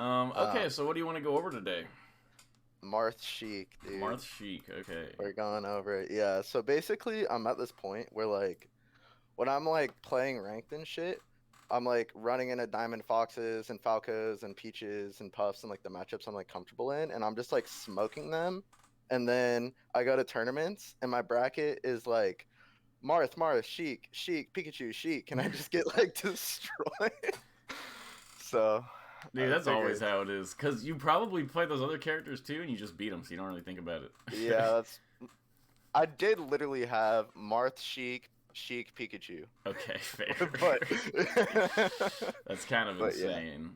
Okay, Um, so what do you want to go over today? Marth Sheik, dude. Marth Sheik. Okay. We're going over it. Yeah. So basically, I'm at this point where like when I'm like playing ranked and shit, I'm like running into Diamond Foxes and Falcos and Peaches and Puffs and like the matchups I'm like comfortable in, and I'm just like smoking them. And then I go to tournaments, and my bracket is like Marth, Sheik, Sheik, Pikachu, Sheik, and I just get like destroyed. So Dude, I that's always figured, how it is. Because you probably play those other characters too, and you just beat them, so you don't really think about it. yeah, that's I did literally have Marth, Sheik, Pikachu, Okay, fair. but That's kind of but yeah, insane.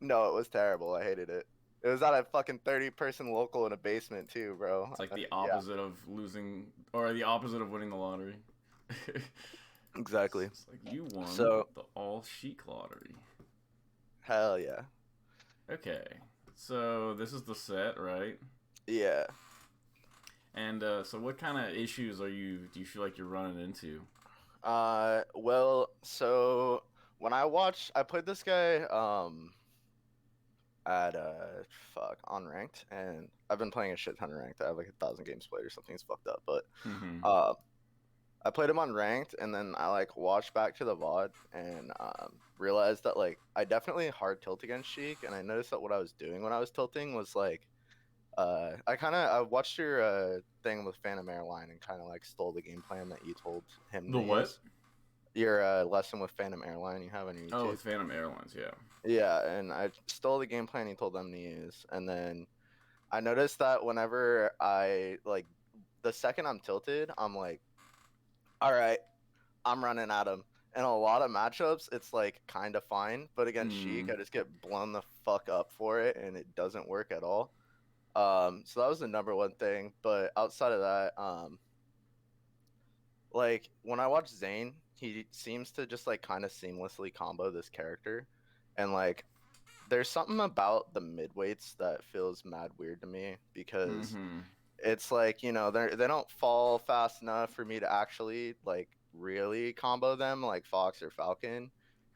no, it was terrible. I hated it. It was at a fucking 30-person local in a basement too, bro. It's like the Yeah, opposite of losing, or the opposite of winning the lottery. exactly. It's like you won So the all Sheik lottery. hell yeah, Okay, so this is the set, right? yeah. And so, what kind of issues do you feel like you're running into? Well, so when I played this guy at fuck on ranked, and I've been playing a shit ton of ranked. I have like 1,000 games played or something. It's fucked up, but Mm-hmm. uh, I played him on ranked, and then I like watched back to the VOD and realized that like I definitely hard tilt against Sheik, and I noticed that what I was doing when I was tilting was like I watched your thing with Phantom Airline and kind of like stole the game plan that you told him The to what? use. Your lesson with Phantom Airline you have on your Oh, YouTube. with Phantom Airlines, yeah. Yeah, and I stole the game plan he told them to use, and then I noticed that whenever I like the second I'm tilted, I'm like, all right, I'm running at him. In a lot of matchups, it's like kind of fine, but against Sheik, Mm. I just get blown the fuck up for it, and it doesn't work at all. So that was the number one thing. But outside of that, like when I watch Zane, he seems to just like kind of seamlessly combo this character, and like there's something about the midweights that feels mad weird to me because Mm-hmm. it's like they don't fall fast enough for me to actually like really combo them like Fox or Falcon,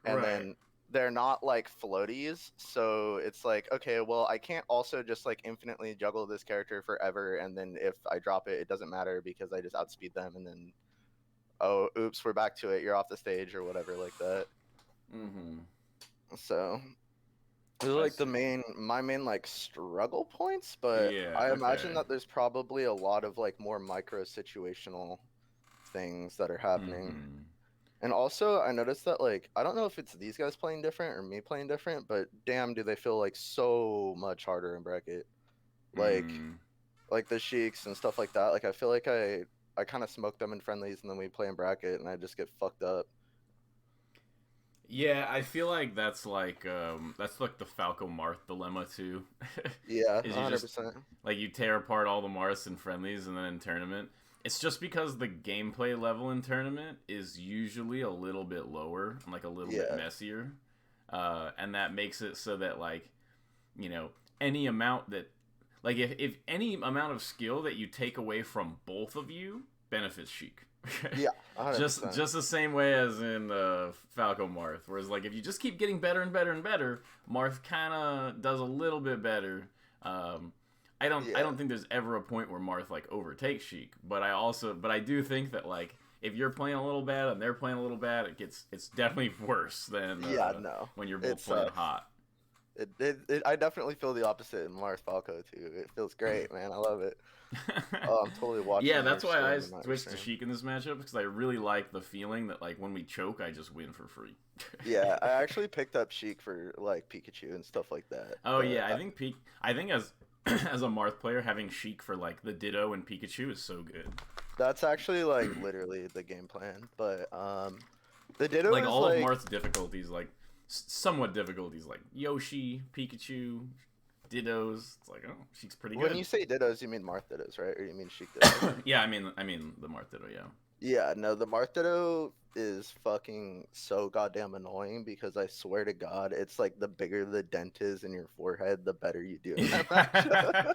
and Right. then they're not like floaties, so it's like okay, well I can't also just like infinitely juggle this character forever, and then if I drop it, it doesn't matter because I just outspeed them, and then oh oops, we're back to it, you're off the stage or whatever like that. Mm-hmm. So those are I like the see. main my main like struggle points, but Yeah. I imagine Okay. that there's probably a lot of like more micro situational things that are happening. Mm-hmm. And also I noticed that like I don't know if it's these guys playing different or me playing different, but damn do they feel like so much harder in bracket. Like Mm. like the Sheiks and stuff like that. Like I feel like I kind of smoke them in friendlies and then we play in bracket and I just get fucked up. Yeah, I feel like that's like the Falco Marth dilemma too. Yeah, Is you just 100%. like you tear apart all the Marths in friendlies and then in tournament. It's just because the gameplay level in tournament is usually a little bit lower and like a little bit Yeah. messier, and that makes it so that like you know any amount that like if any amount of skill that you take away from both of you benefits Sheik. Yeah, just 100%. just the same way as in Falco Marth. Whereas like if you just keep getting better and better and better, Marth kind of does a little bit better. Um, I Yeah. don't think there's ever a point where Marth like overtakes Sheik, but I do think that like if you're playing a little bad and they're playing a little bad, it's definitely worse than Yeah, no. when you're It both playing sucks. hot. I definitely feel the opposite in Mars Falco too. It feels great, man. I love it. Oh, I'm totally Yeah, watching your that's why I stream and not your switched to stream. Sheik in this matchup because I really like the feeling that like when we choke, I just win for free. Yeah, I actually picked up Sheik for like Pikachu and stuff like that. Oh But yeah, I think as as a Marth player, having Sheik for like the Ditto and Pikachu is so good. that's actually like literally the game plan. But the Ditto Like is all of like Marth's difficulties, like somewhat difficulties, like Yoshi, Pikachu, Dittos. It's like oh, Sheik's pretty when good. you say Dittos, you mean Marth Dittos, right? Or you mean Sheik Dittos? Yeah, I mean the Marth Ditto. Yeah. Yeah, no, the Marth Ditto is fucking so goddamn annoying because I swear to God, it's like the bigger the dent is in your forehead, the better you do in that matchup.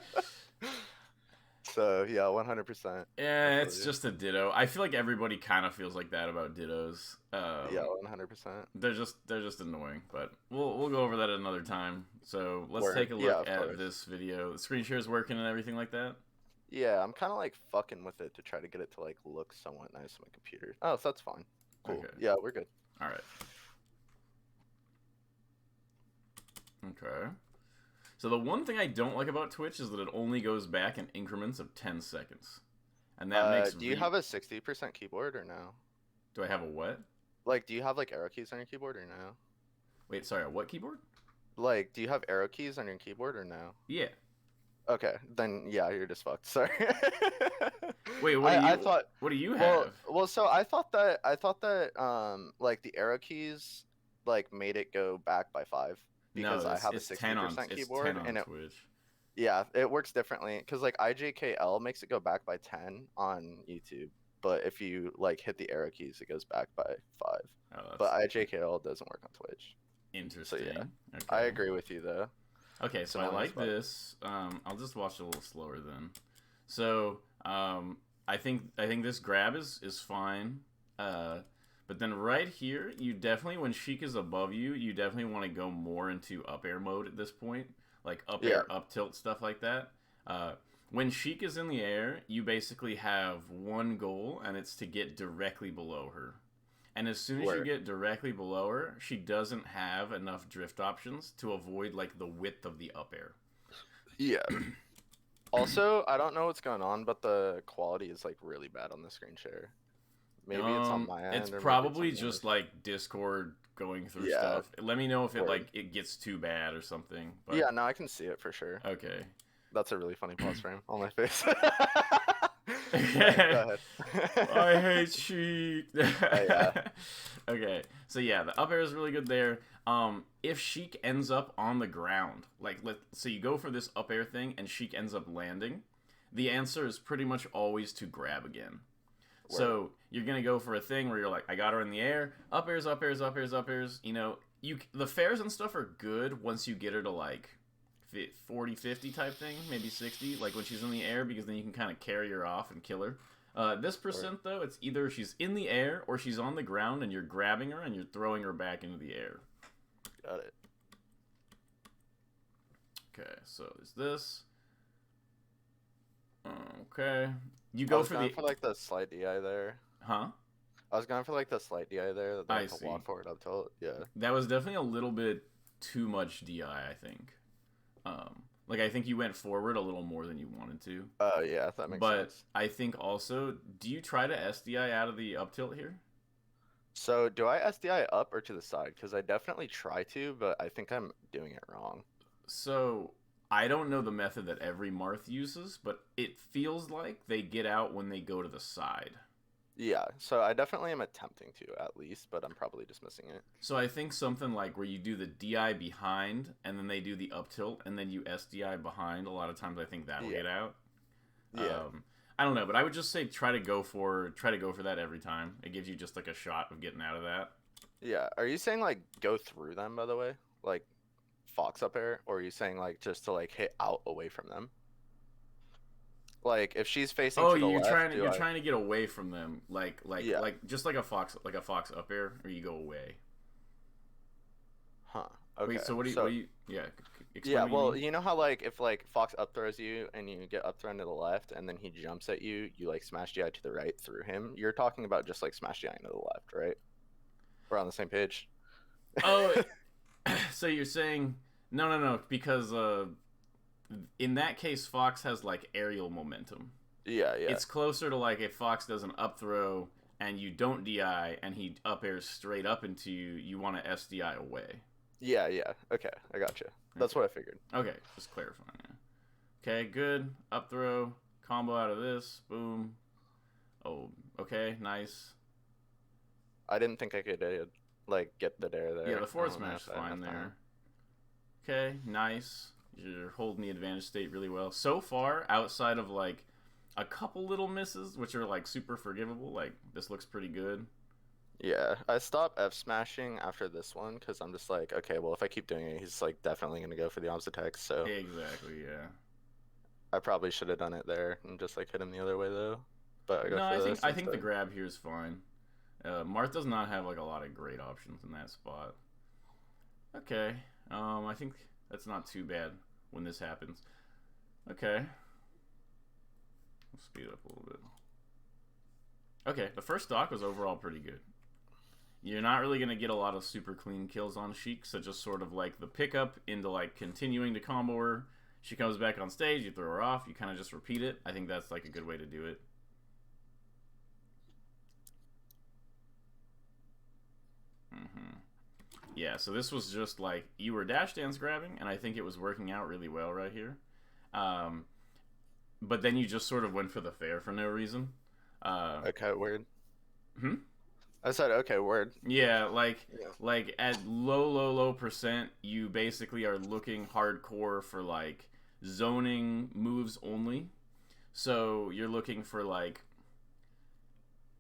So yeah, 100%. I Yeah, feel it's you. just a ditto. I feel like everybody kind of feels like that about dittos. Yeah, 100%. They're just annoying, but we'll go over that another time. So let's Word. take a Yeah, look of at course. this video. The screen share is working and everything like that. Yeah, I'm kind of like fucking with it to try to get it to like look somewhat nice on my computer. Oh, so that's fine. Cool. Okay. Yeah, we're good. All right. Okay. So the one thing I don't like about Twitch is that it only goes back in increments of 10 seconds, and that makes Do you have a 60% keyboard or no? Do I have a what? Like, do you have like arrow keys on your keyboard or no? Wait, sorry, a what keyboard? Like, do you have arrow keys on your keyboard or no? Yeah. Okay, then yeah, you're just fucked. Sorry. Wait, I thought what do you well have? well so I thought that like the arrow keys like made it go back by 5 because No, I have a it's 10 on 60% it's 10 keyboard on and it Twitch. yeah, it works differently because like IJKL makes it go back by 10 on YouTube, but if you like hit the arrow keys it goes back by 5. Oh, But that's IJKL doesn't work on Twitch. So yeah, interesting. I Okay. agree with you though. Okay, It's so I annoying as like fuck. this. I'll just watch it a little slower then. So, I think this grab is fine. Uh, but then right here, you definitely when Sheik is above you, you definitely want to go more into up air mode at this point, like up Yeah, air, up tilt stuff like that. Uh, when Sheik is in the air, you basically have one goal, and it's to get directly below her. And as soon as you word. get directly below her, she doesn't have enough drift options to avoid like the width of the up air. Yeah. Also, I don't know what's going on, but the quality is like really bad on the screen share. Maybe it's on my It's end or maybe it's on probably yours. just like Discord going through Yeah, stuff. Let me know if it word. like it gets too bad or something. But Yeah, no, I can see it for sure. okay. That's a really funny pause frame on my face. Sorry, I go ahead. hate Sheik. Yeah, Okay, so yeah, the up air is really good there. If Sheik ends up on the ground, so you go for this up air thing, and Sheik ends up landing, the answer is pretty much always to grab again. word. So you're gonna go for a thing where you're like, I got her in the air, up airs, up airs, up airs, up airs. The fairs and stuff are good once you get her to like 40, 50 type thing, maybe 60, like when she's in the air, because then you can kind of carry her off and kill her. This Word. percent though, it's either she's in the air or she's on the ground and you're grabbing her and you're throwing her back into the air. Got it. Okay, so there's this. Okay, you I go was for going the for like the slight DI there. huh? I was going for like the slight DI there that they I have to see. walk forward up tilt. Yeah. That was definitely a little bit too much DI, I think. Like I think you went forward a little more than you wanted to. Oh yeah, that makes But sense. I think also, do you try to SDI out of the up tilt here? So do I SDI up or to the side? Because I definitely try to, but I think I'm doing it wrong. So I don't know the method that every Marth uses, but it feels like they get out when they go to the side. Yeah, so I definitely am attempting to at least, but I'm probably just missing it. So I think something like where you do the DI behind and then they do the up tilt and then you SDI behind. A lot of times I think that will Yeah, get out. yeah, I don't know, but I would just say try to go for that every time. It gives you just like a shot of getting out of that. yeah. Are you saying like go through them, by the way? Like Fox up air? Or are you saying like just to like hit out away from them? Like if she's facing Oh, to the you're left, trying to do you're I? trying to get away from them, Yeah. just like a fox up air, or you go away. Huh. Wait, Okay. so So yeah, explain yeah, what you well, mean. you know how like if like Fox up throws you and you get up thrown to the left and then he jumps at you, you like smash GI to the right through him. You're talking about just like smash GI to the left, right? We're on the same page. Oh, so you're saying no, because in that case, Fox has like aerial momentum. Yeah, yeah. It's closer to like if Fox does an up throw and you don't DI and he up airs straight up into you, you want to SDI away. Yeah, yeah. Okay, I gotcha. That's Okay, what I figured. okay, just clarifying. Yeah. Okay, good. Up throw combo out of this. Boom. Oh, okay, nice. I didn't think I could like get the dare Yeah, there. the I forward don't know smash if is I had fine enough time. there. Okay, nice. You're holding the advantage state really well. So far, outside of like a couple little misses, which are like super forgivable, like this looks pretty good. Yeah, I stopped F smashing after this one because I'm just like, okay, well, if I keep doing it, he's like definitely gonna go for the arms attacks. So Exactly, yeah. I probably should have done it there and just like hit him the other way though. But I go No, for this I think the instead. grab here is fine. Marth does not have like a lot of great options in that spot. Okay, I think that's not too bad when this happens. Okay, let's speed up a little bit. Okay, the first stock was overall pretty good. You're not really gonna get a lot of super clean kills on Sheik, so just sort of like the pickup into like continuing to combo her. She comes back on stage, you throw her off, you kind of just repeat it. I think that's like a good way to do it. Yeah, so this was just like you were dash dance grabbing, and I think it was working out really well right here. Um, but then you just sort of went for the fair for no reason. Uh, Okay, word. hmm? I said okay, word. Yeah, Yeah. like at low percent, you basically are looking hardcore for like zoning moves only. So you're looking for like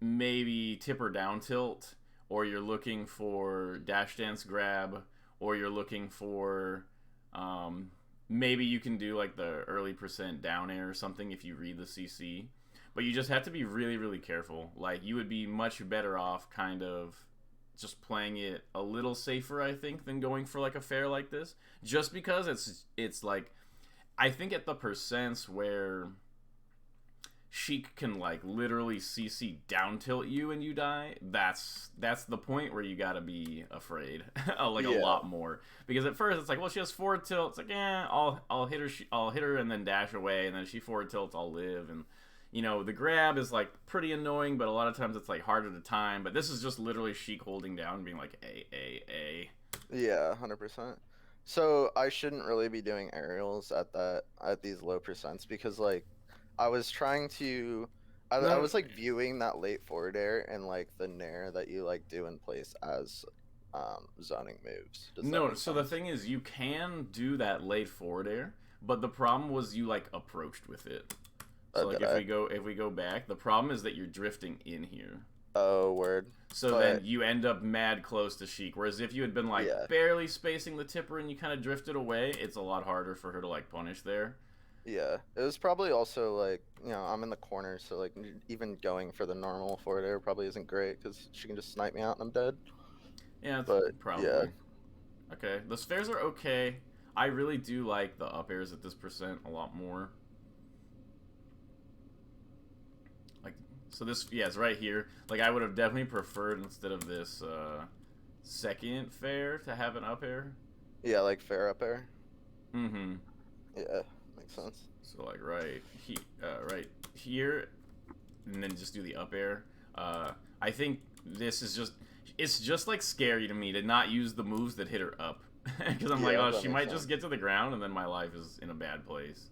maybe tip or down tilt, or you're looking for dash dance grab, or you're looking for maybe you can do like the early percent down air or something if you read the CC. But you just have to be really, really careful. Like you would be much better off kind of just playing it a little safer, I think, than going for like a fair like this. Just because it's like I think at the percents where Sheik can like literally CC down tilt you and you die. That's the point where you gotta be afraid, like a Yeah. lot more. Because at first it's like, well, she has forward tilt. It's like, I'll hit her, I'll hit her and then dash away, and then she forward tilts, I'll live. And the grab is like pretty annoying, but a lot of times it's like harder to time. But this is just literally Sheik holding down, and being like a. Yeah, 100%. So I shouldn't really be doing aerials at these low percents because like I was trying to I No, was like viewing that late forward air and like the nair that you like do in place as zoning moves. Does that no. make So the sense? thing is, you can do that late forward air, but the problem was you like approached with it. So like Did I? if we go back, the problem is that you're drifting in here. Oh, word. So then But you end up mad close to Sheik. Whereas if you had been like yeah, barely spacing the tipper and you kind of drifted away, it's a lot harder for her to like punish there. yeah. It was probably also like, I'm in the corner, so like even going for the normal forward air probably isn't great because she can just snipe me out and I'm dead. Yeah, it's But yeah, probably okay. The spares are okay. I really do like the up airs at this percent a lot more. Like so this yeah, it's right here. Like I would have definitely preferred instead of this second fair to have an up air. yeah, like fair up air. Mm-hmm. Yeah, makes sense. So like right here, and then just do the up air. I think this is just it's just like scary to me to not use the moves that hit her up because I'm like, Yeah, oh, that she makes might just sense. get to the ground and then my life is in a bad place.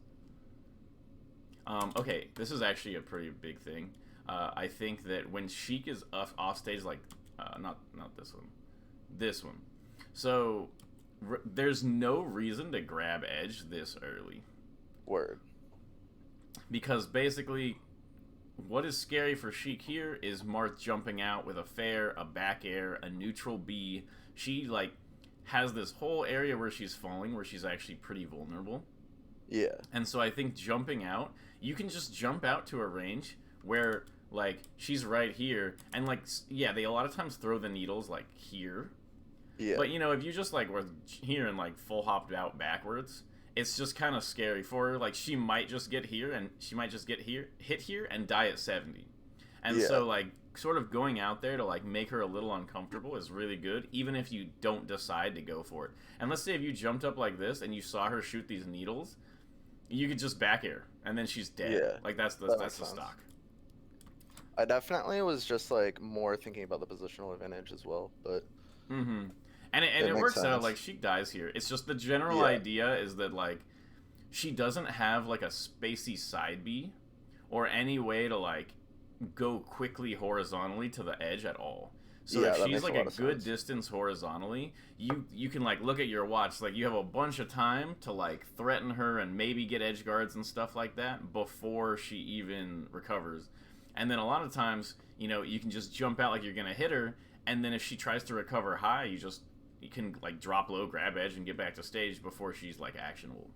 Okay, this is actually a pretty big thing. I think that when Sheik is off stage, like not this one. So there's no reason to grab edge this early Word. because basically what is scary for Sheik here is Marth jumping out with a fair, a back air, a neutral B. She like has this whole area where she's falling where she's actually pretty vulnerable. Yeah. And so I think jumping out, you can just jump out to a range where like she's right here and like yeah, they a lot of times throw the needles like here. Yeah. But if you just like were here and like full hopped out backwards, it's just kind of scary for her. Like she might just get here and she might just get here, hit here and die at 70. And Yeah. so like sort of going out there to like make her a little uncomfortable is really good even if you don't decide to go for it. And let's say if you jumped up like this and you saw her shoot these needles, you could just back air and then she's dead. Yeah. Like that's That the makes sense. stock. I definitely was just like more thinking about the positional advantage as well, but Mm-hmm. And it it makes works out sense. like she dies here. It's just the general Yeah. idea is that like she doesn't have like a spacey side B or any way to like go quickly horizontally to the edge at all. So Yeah, if that she's makes a like a lot of good sense. distance horizontally, you can like look at your watch, like you have a bunch of time to like threaten her and maybe get edge guards and stuff like that before she even recovers. And then a lot of times, you can just jump out like you're gonna hit her, and then if she tries to recover high, you can like drop low, grab edge, and get back to stage before she's like actionable.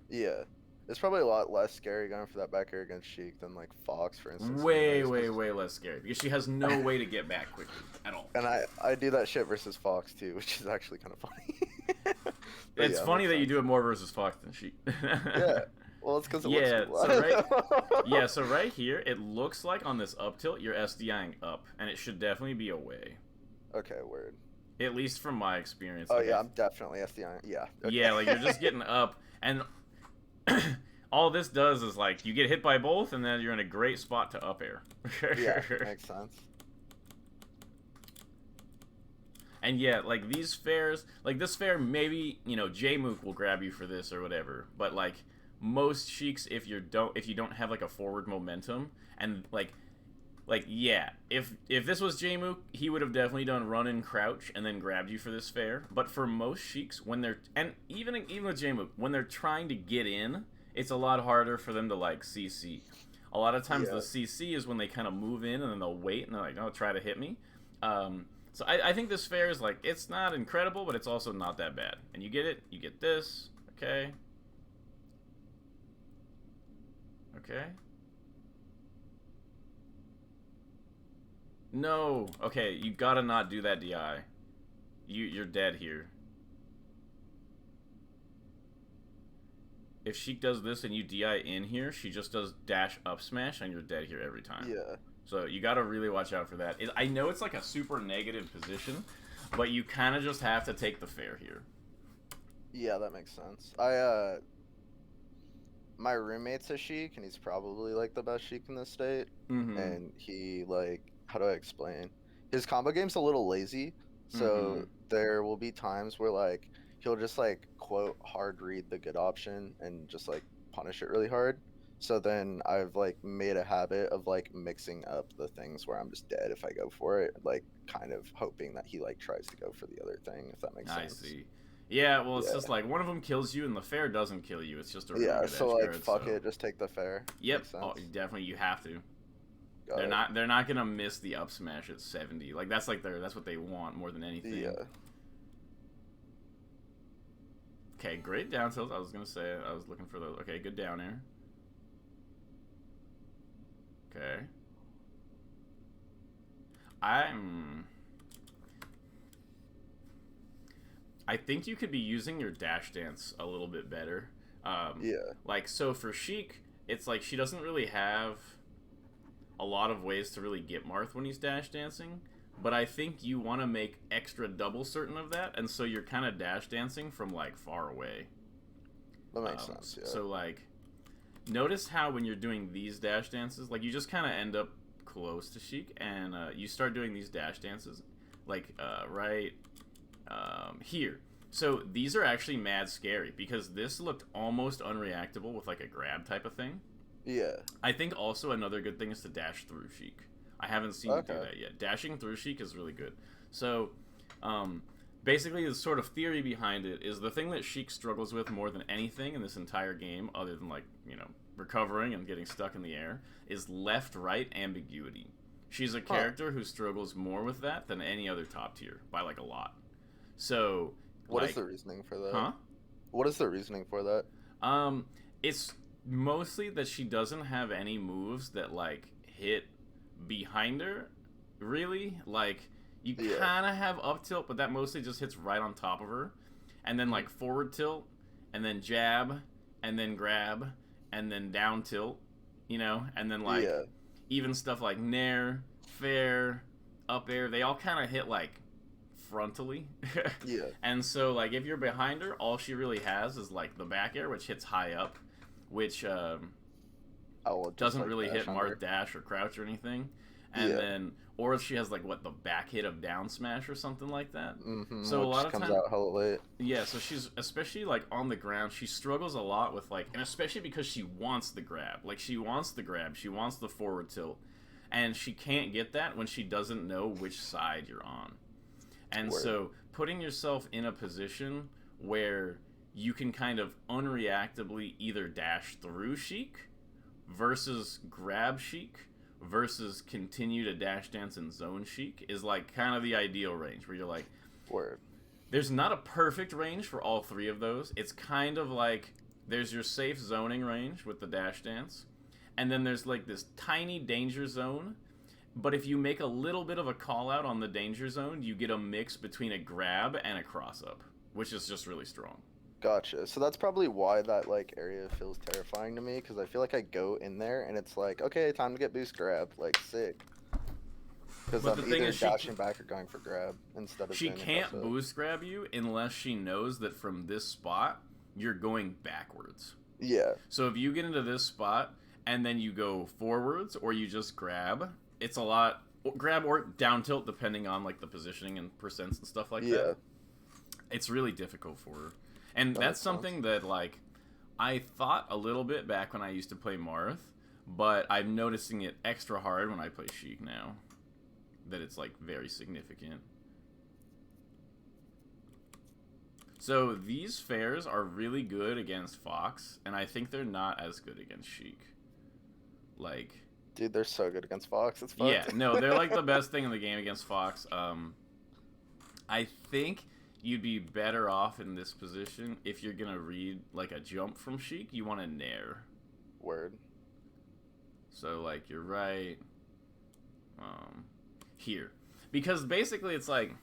Yeah. It's probably a lot less scary going for that back air against Sheik than like Fox, for instance, Way, anyways. way, way less scary because she has no way to get back quickly at all. And I do that shit versus Fox too, which is actually kind of funny. But It's yeah, it funny makes that you sense. do it more versus Fox than she. Yeah. Well, it's because it looks Yeah, cool. so right yeah, so right here it looks like on this up tilt you're SDIing up and it should definitely be away. Okay, word. At least from my experience. Oh Like yeah, I'm definitely SDI. Yeah. Okay. yeah, like you're just getting up and all this does is like you get hit by both and then you're in a great spot to up air. Yeah, makes sense. And yeah, like these fairs, like this fair, maybe Jmook will grab you for this or whatever. But like most Sheiks, if you don't have like a forward momentum, and like yeah, if this was Jmook, he would have definitely done run and crouch and then grabbed you for this fair. But for most Sheiks, when they're and even with Jmook, when they're trying to get in, it's a lot harder for them to like CC. A lot of times Yeah. the CC is when they kind of move in and then they'll wait and they're like, "No, try to hit me." So I think this fair is like, it's not incredible, but it's also not that bad. And you get it, you get this, okay? Okay. No, okay, you gotta not do that DI. You're dead here. If Sheik does this and you DI in here, she just does dash up smash and you're dead here every time. Yeah. So you got to really watch out for that. I know it's like a super negative position, but you kind of just have to take the fair here. Yeah, that makes sense. My roommate's a Sheik, and he's probably like the best Sheik in the state. Mm-hmm. And he like, how do I explain? His combo game's a little lazy, so Mm-hmm. there will be times where like he'll just like quote hard read the good option and just like punish it really hard. So then I've like made a habit of like mixing up the things where I'm just dead if I go for it, like kind of hoping that he like tries to go for the other thing, if that makes I sense. see. Yeah, well, it's Yeah. just like one of them kills you and the fair doesn't kill you. It's just a really Yeah, good so edge like guard, fuck so. it, just take the fair. Yep. Makes sense. Oh, definitely, you have to. Got They're it. not. They're not gonna miss the up smash at 70. Like that's like that's what they want more than anything. Yeah. Okay, great down tilt. I was gonna say I was looking for those. Okay, good down air. Okay. I think you could be using your dash dance a little bit better. Yeah. Like so for Sheik, it's like she doesn't really have a lot of ways to really get Marth when he's dash dancing. But I think you want to make extra double certain of that, and so you're kind of dash dancing from like far away. That makes sense. Yeah. So like, notice how when you're doing these dash dances, like you just kind of end up close to Sheik, and you start doing these dash dances, like right here. So these are actually mad scary because this looked almost unreactable with like a grab type of thing. Yeah. I think also another good thing is to dash through Sheik. I haven't seen you do Okay. that yet. Dashing through Sheik is really good. So, basically, the sort of theory behind it is the thing that Sheik struggles with more than anything in this entire game, other than like recovering and getting stuck in the air, is left-right ambiguity. She's a character who struggles more with that than any other top tier by like a lot. So, What is like, the reasoning for that? huh? What is the reasoning for that? It's mostly that she doesn't have any moves that like hit behind her. Really, like you Yeah. kind of have up tilt, but that mostly just hits right on top of her, and then like forward tilt, and then jab, and then grab, and then down tilt, and then like Yeah. even stuff like nair, fair, up air. They all kind of hit like frontally. Yeah. And so like if you're behind her, all she really has is like the back air, which hits high up, which Oh, well, just, doesn't like, really dash hit under. Marth dash or crouch or anything. And Yeah. then or if she has like the back hit of down smash or something like that. Mm-hmm. So a Which lot of comes time, out hella late. yeah, so she's especially like on the ground, she struggles a lot with like, and especially because she wants the grab. Like she wants the grab, she wants the forward tilt. And she can't get that when she doesn't know which side you're on. And Word. so putting yourself in a position where you can kind of unreactably either dash through Sheik versus grab Sheik versus continue to dash dance and zone Sheik is like kind of the ideal range where you're like, Word. there's not a perfect range for all three of those. It's kind of like There's your safe zoning range with the dash dance, and then there's like this tiny danger zone. But if you make a little bit of a call out on the danger zone, you get a mix between a grab and a cross up, which is just really strong. Gotcha. So that's probably why that like area feels terrifying to me, because I feel like I go in there and it's like, okay, time to get boost grab, like sick. Because But I'm the thing either is, dashing back or going for grab instead of she doing a cross can't up. boost grab you unless she knows that from this spot you're going backwards. Yeah. So if you get into this spot and then you go forwards or you just grab, it's a lot grab or down tilt depending on like the positioning and percents and stuff like Yeah. that. It's really difficult for her. And That that's makes sense. something that like I thought a little bit back when I used to play Marth, but I'm noticing it extra hard when I play Sheik now. That it's like very significant. So these fairs are really good against Fox, and I think they're not as good against Sheik. Like, Dude, they're so good against Fox. It's yeah, fucked. no, they're like the best thing in the game against Fox. I think you'd be better off in this position if you're gonna read like a jump from Sheik. You want to nair. Word. So like you're right here, because basically it's like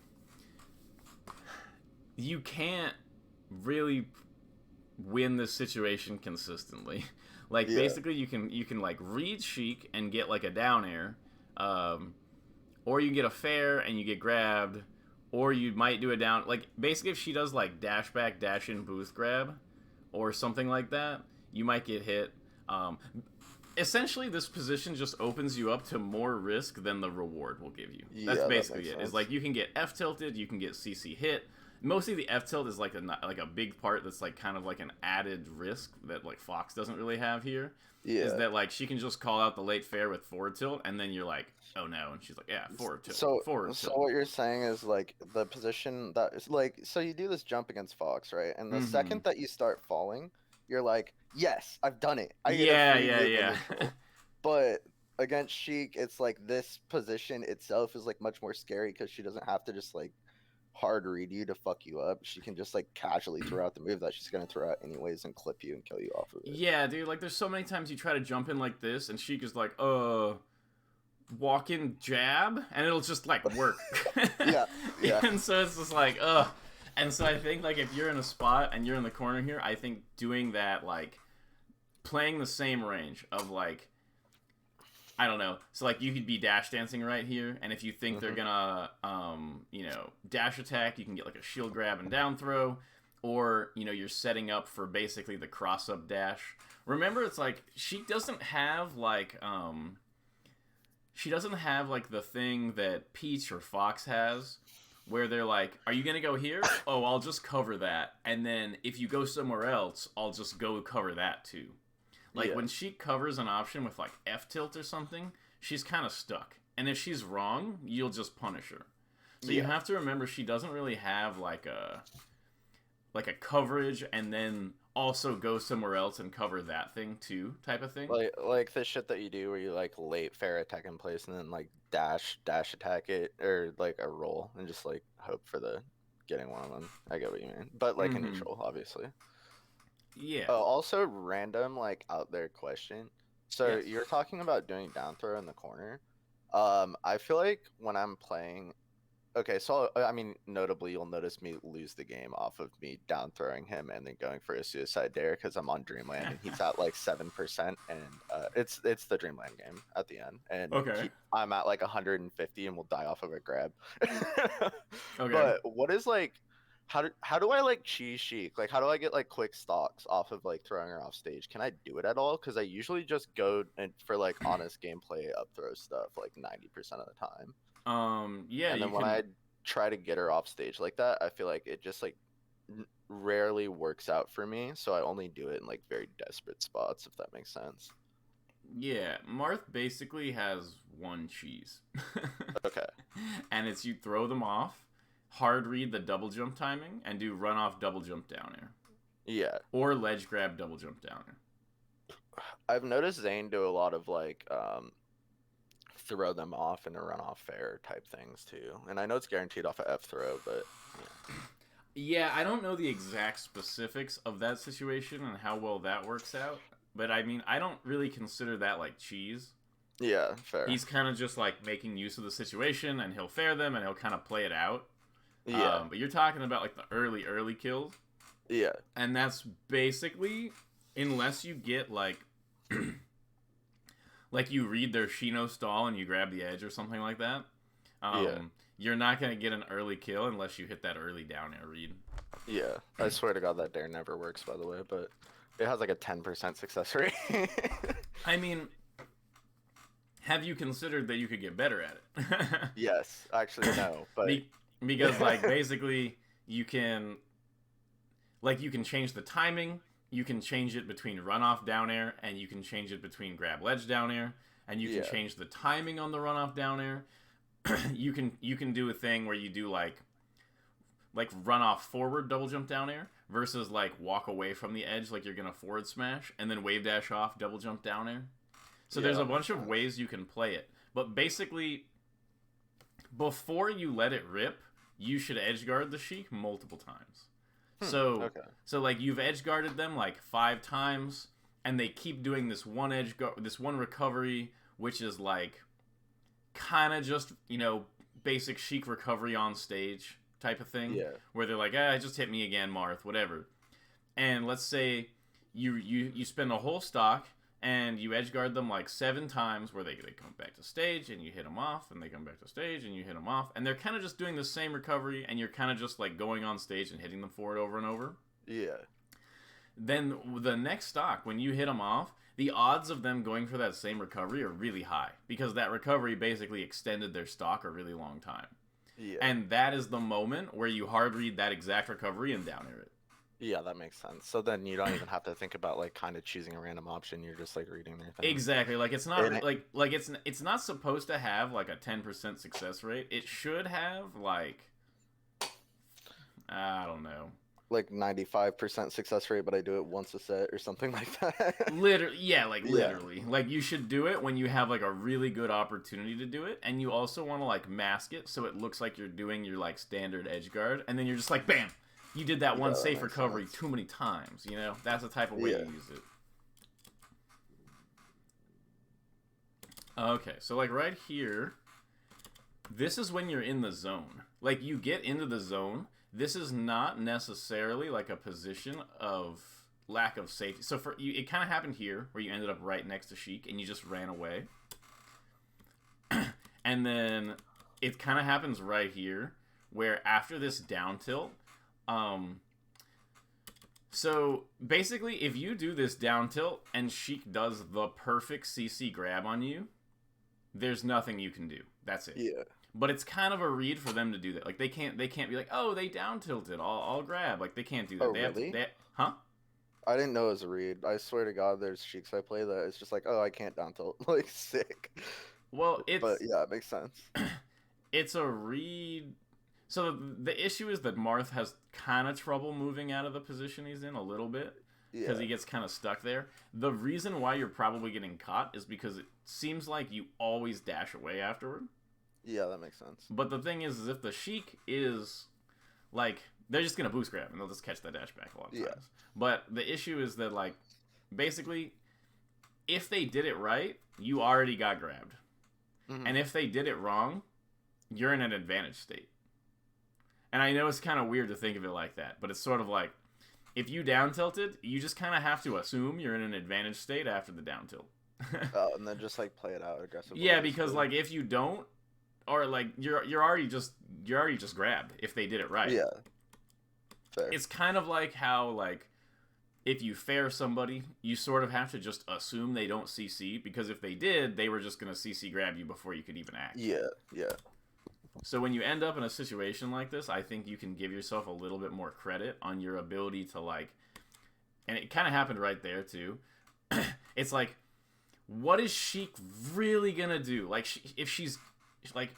you can't really win this situation consistently. Like Yeah. basically you can like read Sheik and get like a down air, or you can get a fair and you get grabbed, or you might do a down like basically if she does like dash back, dash in, boost grab, or something like that, you might get hit. Essentially, this position just opens you up to more risk than the reward will give you. Yeah, That's that basically makes it. sense. Is like you can get F tilted, you can get CC hit. Mostly the F tilt is like a big part that's like kind of like an added risk that like Fox doesn't really have here. Yeah. Is that like she can just call out the late fair with forward tilt, and then you're like, oh no, and she's like, yeah, forward tilt, So, forward so tilt. what you're saying is like the position that is like, so you do this jump against Fox, right? And the second that you start falling, you're like, yes, I've done it. I get Yeah, a free yeah, movement yeah. neutral. But against Sheik, it's like this position itself is like much more scary because she doesn't have to just like hard read you to fuck you up. She can just like casually throw out the move that she's gonna throw out anyways and clip you and kill you off of it. Yeah, dude. Like, there's so many times you try to jump in like this, and Sheik is like, walk in jab, and it'll just like work. Yeah, yeah. And so it's just like, ugh. And so I think like if you're in a spot and you're in the corner here, I think doing that, like playing the same range of like, I don't know. So like you could be dash dancing right here, and if you think they're gonna dash attack, you can get like a shield grab and down throw, or you're setting up for basically the cross up dash. Remember, it's like she doesn't have like the thing that Peach or Fox has, where they're like, are you gonna go here? Oh, I'll just cover that, and then if you go somewhere else, I'll just go cover that too. Like, when she covers an option with, like, F-tilt or something, she's kind of stuck. And if she's wrong, you'll just punish her. So you have to remember she doesn't really have, like a coverage and then also go somewhere else and cover that thing, too, type of thing. Like the shit that you do where you, like, late fair attack in place and then, like, dash attack it, or, like, a roll, and just, like, hope for the getting one of them. I get what you mean. But, like, a neutral, obviously. Yeah. Oh, also random, like, out there question. So Yes. you're talking about doing down throw in the corner. I feel like when I'm playing, okay, so I mean, notably, you'll notice me lose the game off of me down throwing him and then going for a suicide dare because I'm on Dreamland and he's at like 7%, and it's the Dreamland game at the end, and I'm at like 150 and we'll die off of a grab. But what is like? How do I like cheese Sheik? Like, how do I get like quick stocks off of like throwing her off stage? Can I do it at all? Because I usually just go and for like honest gameplay up throw stuff like 90% of the time. Yeah. And then when I try to get her off stage like that, I feel like it just like rarely works out for me. So I only do it in like very desperate spots, if that makes sense. Yeah, Marth basically has one cheese. Okay. And it's you throw them off, hard read the double jump timing, and do run off double jump down air. Yeah. Or ledge grab double jump down air. I've noticed Zane do a lot of like throw them off and a run off fair type things too. And I know it's guaranteed off of F throw, but yeah. Yeah, I don't know the exact specifics of that situation and how well that works out, but I mean, I don't really consider that like cheese. Yeah, fair. He's kind of just like making use of the situation, and he'll fair them, and he'll kind of play it out. Yeah, But you're talking about like the early kills, yeah, and that's basically unless you get like you read their Shino stall and you grab the edge or something like that. yeah, You're not gonna get an early kill unless you hit that early down air read. yeah. I swear to God that dare never works, by the way, but it has like a 10% success rate. I mean, have you considered that you could get better at it? Yes, actually no, but Because like basically you can you can change the timing, you can change it between runoff down air, and you can change it between grab ledge down air, and you can yeah, change the timing on the runoff down air. You can do a thing where you do like run off forward double jump down air versus like walk away from the edge like you're gonna forward smash and then wave dash off double jump down air. So yeah, there's a that makes bunch of sense. ways you can play it. But basically, before you let it rip, you should edge guard the Sheik multiple times. So Okay. so like you've edge guarded them like 5 times, and they keep doing this one this one recovery, which is like kind of just basic Sheik recovery on stage type of thing, Yeah, where they're like, just hit me again, Marth, whatever. And let's say you spend a whole stock and you edge guard them like 7 times, where they come back to stage and you hit them off, and they come back to stage and you hit them off, and they're kind of just doing the same recovery, and you're kind of just like going on stage and hitting them for it over and over. yeah, Then the next stock, when you hit them off, the odds of them going for that same recovery are really high, because that recovery basically extended their stock a really long time. yeah. And that is the moment where you hard read that exact recovery and down air it. Yeah, that makes sense. So then you don't even have to think about like kind of choosing a random option. You're just like reading their thing. Exactly. Like it's not And it, like it's not supposed to have like a 10% success rate. It should have like, I don't know. like 95% success rate, but I do it once a set or something like that. Literally, yeah, like Yeah, literally. Like you should do it when you have like a really good opportunity to do it, and you also want to like mask it so it looks like you're doing your like standard edge guard, and then you're just like bam, you did that one yeah, that safe makes recovery sense. too many times. That's the type of way Yeah, you use it. Okay, so like right here, this is when you're in the zone. Like you get into the zone. This is not necessarily like a position of lack of safety. So for you, it kind of happened here where you ended up right next to Sheik and you just ran away. And then it kind of happens right here where after this down tilt, so basically if you do this down tilt and Sheik does the perfect CC grab on you, there's nothing you can do. That's it. yeah. But it's kind of a read for them to do that. Like they can't be like, oh, they down tilted. I'll grab. Like they can't do that. Oh, They have to. really? Huh? I didn't know it was a read. I swear to God, there's Sheiks I play that it's just like, oh, I can't down tilt. Like, sick. Well, But yeah, it makes sense. it's a read. So the issue is that Marth has kind of trouble moving out of the position he's in a little bit because Yeah, he gets kind of stuck there. The reason why you're probably getting caught is because it seems like you always dash away afterward. yeah, that makes sense. But the thing is if the Sheik is like, they're just gonna boost grab and they'll just catch that dash back a lot of Yeah, times. But the issue is that like, basically, if they did it right, you already got grabbed, and if they did it wrong, you're in an advantage state. And I know it's kind of weird to think of it like that, but it's sort of like, if you down tilted, you just kind of have to assume you're in an advantage state after the down tilt. and then just like play it out aggressively. Yeah, because like if you don't, or like you're already just grabbed if they did it right. Yeah, fair. It's kind of like how like if you fair somebody, you sort of have to just assume they don't CC, because if they did, they were just gonna CC grab you before you could even act. Yeah, yeah, So when you end up in a situation like this, I think you can give yourself a little bit more credit on your ability to like, and it kind of happened right there too. It's like, what is Sheik really gonna do? Like, if she's like,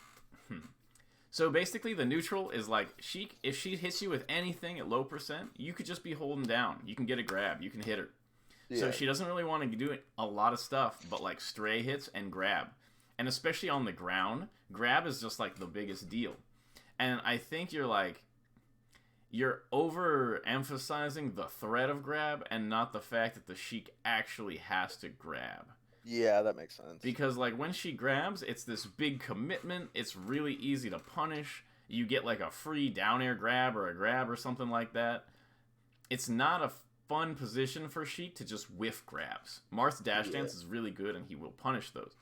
so basically the neutral is like, Sheik, if she hits you with anything at low percent, you could just be holding down. You can get a grab. You can hit her. yeah, So she doesn't really want to do a lot of stuff, but like stray hits and grab. And especially on the ground, grab is just like the biggest deal. And I think you're like, you're overemphasizing the threat of grab and not the fact that the Sheik actually has to grab. Yeah, that makes sense. Because, like, when she grabs, it's this big commitment. It's really easy to punish. You get, like, a free down air grab or a grab or something like that. It's not a fun position for Sheik to just whiff grabs. Marth's dash dance is really good, and he will punish those.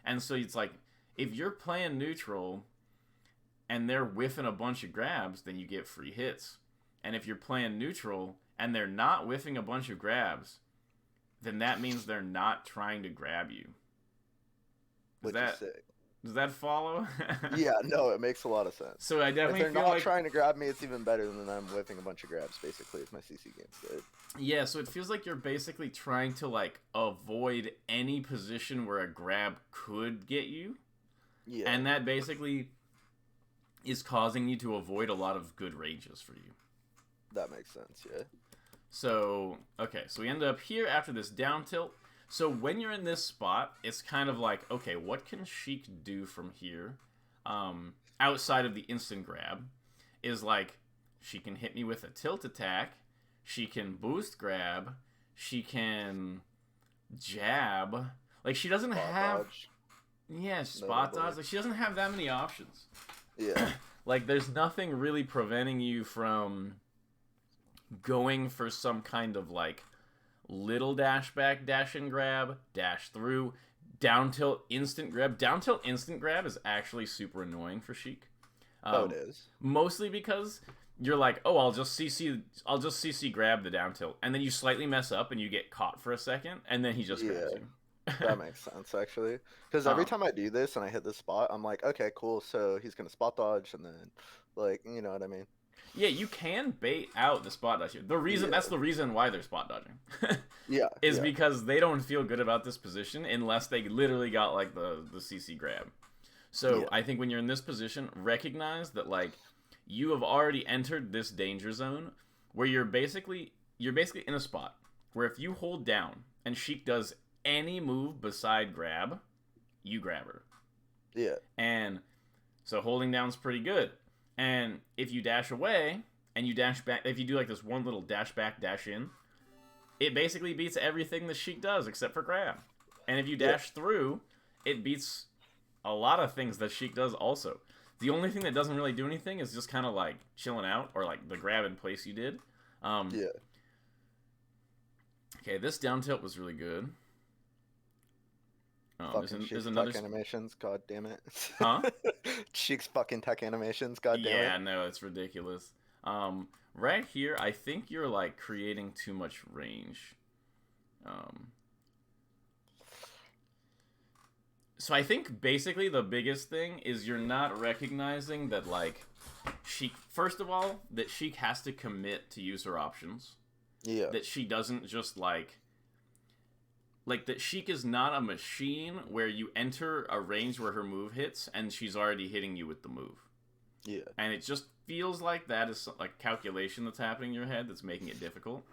And so it's like, if you're playing neutral and they're whiffing a bunch of grabs, then you get free hits. And if you're playing neutral and they're not whiffing a bunch of grabs, then that means they're not trying to grab you. Which is sick. Does that follow? Yeah, no, it makes a lot of sense. So I definitely if they're feel not like trying to grab me, it's even better than them whiffing a bunch of grabs, basically, if my CC game's good. Yeah, so it feels like you're basically trying to, like, avoid any position where a grab could get you. Yeah. And that basically is causing you to avoid a lot of good ranges for you. That makes sense, yeah. So, okay, so we end up here after this down tilt. So when you're in this spot, it's kind of like, okay, what can Sheik do from here? Outside of the instant grab, is like, she can hit me with a tilt attack, she can boost grab, she can jab. Like, she doesn't have... Dodge. Yeah, spot dodge. Like, she doesn't have that many options. Yeah. Like, there's nothing really preventing you from going for some kind of, like, little dash back, dash and grab, dash through, down tilt, instant grab. Down tilt, instant grab is actually super annoying for Sheik. It is. Mostly because you're like, oh, I'll just CC grab the down tilt, and then you slightly mess up and you get caught for a second, and then he just grabs you. That makes sense, actually. Because every time I do this and I hit this spot, I'm like, okay, cool, so he's going to spot dodge, and then, like, you know what I mean? Yeah, you can bait out the spot dodge here. That's the reason why they're spot dodging. Is because they don't feel good about this position unless they literally got, like, the CC grab. So I think when you're in this position, recognize that, like, you have already entered this danger zone where you're basically in a spot where if you hold down and Sheik does any move beside grab, you grab her. Yeah. And so holding down's pretty good. And if you dash away and you dash back, if you do like this one little dash back, dash in, it basically beats everything the Sheik does except for grab. And if you dash through, it beats a lot of things that Sheik does also. The only thing that doesn't really do anything is just kind of like chilling out or like the grab in place you did. Okay, this down tilt was really good. There's another tech animations, god damn it. Huh? Sheik's fucking tech animations, god damn it. Yeah, no, it's ridiculous. Right here, I think you're like creating too much range. So I think basically the biggest thing is you're not recognizing that, like, Sheik, first of all, that Sheik has to commit to use her options. Yeah. That she doesn't just like that Sheik is not a machine where you enter a range where her move hits and she's already hitting you with the move. Yeah. And it just feels like that is like calculation that's happening in your head that's making it difficult.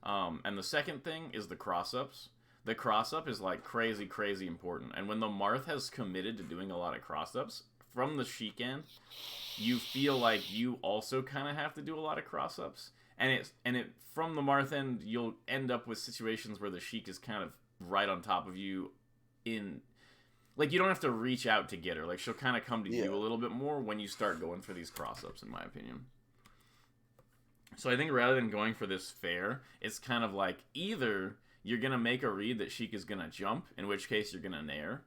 And the second thing is the cross-ups. The cross-up is like crazy, crazy important. And when the Marth has committed to doing a lot of cross-ups, from the Sheik end, you feel like you also kind of have to do a lot of cross-ups. And from the Marth end, you'll end up with situations where the Sheik is kind of right on top of you in... Like, you don't have to reach out to get her. Like, she'll kind of come to you a little bit more when you start going for these cross-ups, in my opinion. So I think rather than going for this fair, it's kind of like either you're going to make a read that Sheik is going to jump, in which case you're going to nair,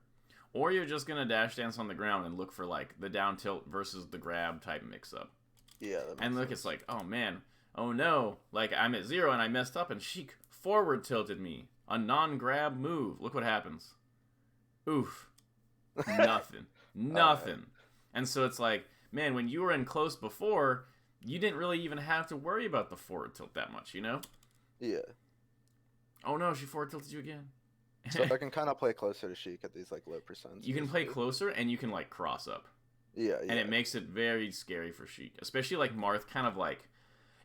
or you're just going to dash dance on the ground and look for, like, the down tilt versus the grab type mix-up. Yeah, and look, it's like, oh, man, oh, no, like, I'm at 0 and I messed up and Sheik forward tilted me. A non-grab move. Look what happens. Oof. Nothing. Nothing. And so it's like, man, when you were in close before, you didn't really even have to worry about the forward tilt that much, you know? Yeah. Oh no, she forward tilted you again. So I can kind of play closer to Sheik at these like low percents. You can play closer and you can like cross up. Yeah. And it makes it very scary for Sheik. Especially like Marth kind of like,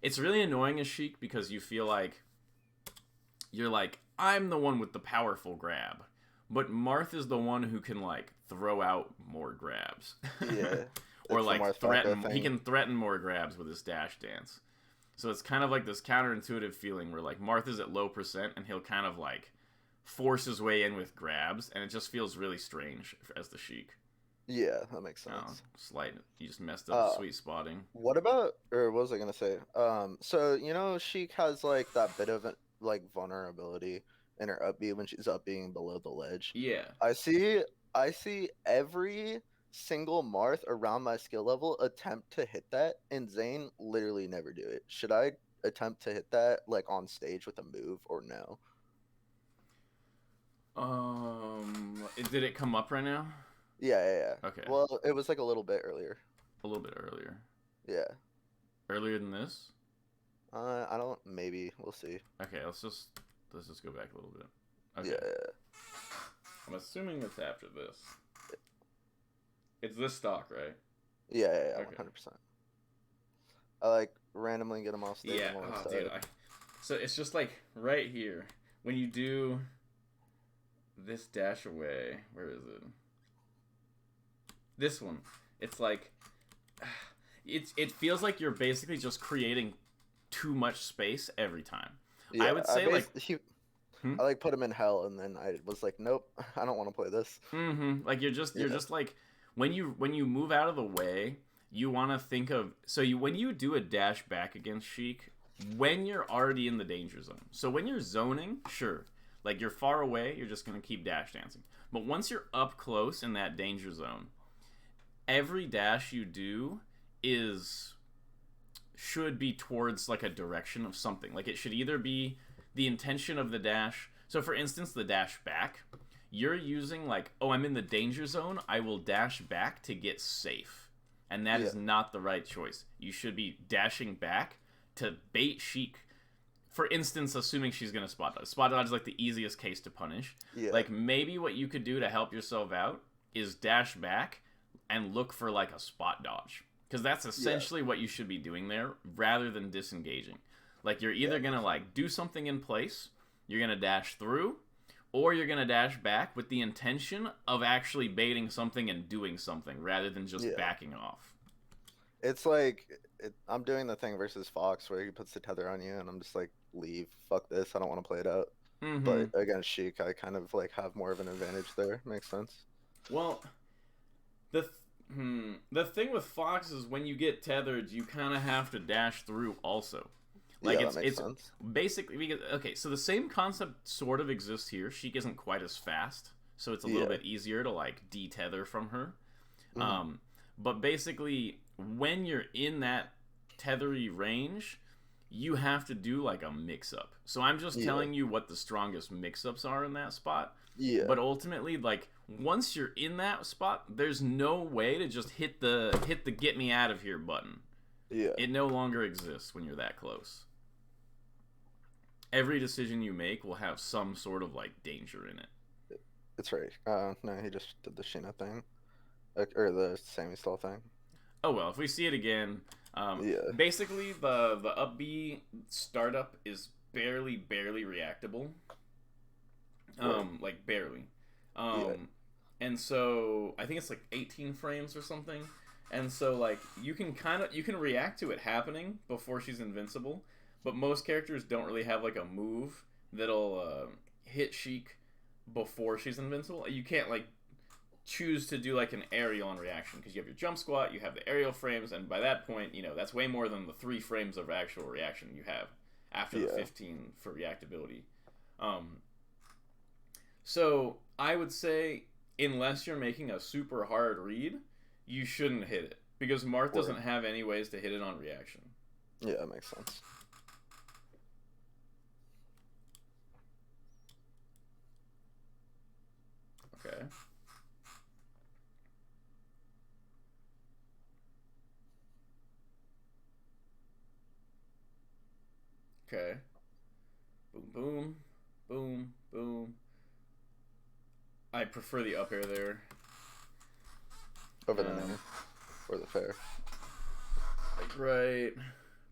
it's really annoying as Sheik because you feel like, you're like, I'm the one with the powerful grab. But Marth is the one who can, like, throw out more grabs. Yeah. Or, like, threaten. He can threaten more grabs with his dash dance. So it's kind of like this counterintuitive feeling where like Marth is at low percent and he'll kind of like force his way in with grabs, and it just feels really strange as the Sheik. Yeah, that makes Oh, sense. slight. You just messed up Uh, sweet spotting. what about, or what was I gonna say? So Sheik has like that bit of like vulnerability in her up B when she's up being below the ledge. Yeah. I see, I see every single Marth around my skill level attempt to hit that, and Zane literally never do it. Should I attempt to hit that like on stage with a move or no? Did it come up right now? Yeah, yeah, yeah. Okay. Well, it was like a little bit earlier. A little bit earlier. Yeah. Earlier than this? I don't. Maybe we'll see. Okay, let's just go back a little bit. Okay. Yeah, yeah, I'm assuming it's after this. It's this stock, right? yeah, yeah, Okay. 100%. I like randomly get them off stage. Yeah. Oh, dude. So it's just like right here when you do this dash away. Where is it? This one. It's like it feels like you're basically just creating too much space every time. Yeah, I would say I like put him in hell, and then I was like, nope, I don't want to play this. Like you're just like when you move out of the way, you want to think of when you do a dash back against Sheik, when you're already in the danger zone. So when you're zoning, sure, like you're far away, you're just gonna keep dash dancing. But once you're up close in that danger zone, every dash you do should be towards like a direction of something. Like it should either be the intention of the dash. So for instance, the dash back, you're using like, oh, I'm in the danger zone, I will dash back to get safe. And that is not the right choice. You should be dashing back to bait Sheik. For instance, assuming she's going to spot dodge. Spot dodge is like the easiest case to punish. Yeah. Like maybe what you could do to help yourself out is dash back and look for like a spot dodge. Because that's essentially what you should be doing there rather than disengaging. Like you're either going to like do something in place, you're going to dash through, or you're going to dash back with the intention of actually baiting something and doing something rather than just backing off. It's like I'm doing the thing versus Fox where he puts the tether on you, and I'm just like, leave, fuck this, I don't want to play it out. Mm-hmm. But against Sheik, I kind of like have more of an advantage there. Makes sense. Well, the thing with Fox is when you get tethered, you kind of have to dash through also. Like that makes sense. Basically because so the same concept sort of exists here. Sheik isn't quite as fast, so it's a little bit easier to like detether from her. Mm-hmm. But basically, when you're in that tethery range, you have to do like a mix-up. So I'm just telling you what the strongest mix-ups are in that spot. Yeah. But ultimately, like once you're in that spot, there's no way to just hit the get me out of here button. Yeah. It no longer exists when you're that close. Every decision you make will have some sort of like danger in it. It's right. No, he just did the Sheena thing, or the Sammy stall thing. Oh well, if we see it again, basically the up B startup is barely reactable. Like barely. And so I think it's like 18 frames or something. And so like you can react to it happening before she's invincible, but most characters don't really have like a move that'll hit Sheik before she's invincible. You can't like choose to do like an aerial on reaction because you have your jump squat, you have the aerial frames, and by that point, that's way more than the 3 frames of actual reaction you have after the 15 for reactability. So I would say unless you're making a super hard read, you shouldn't hit it because Marth doesn't have any ways to hit it on reaction. Yeah, that makes sense. Okay. Okay. Boom, boom, boom, boom. I prefer the up air there. Over the nair. Or the fair. Like, right.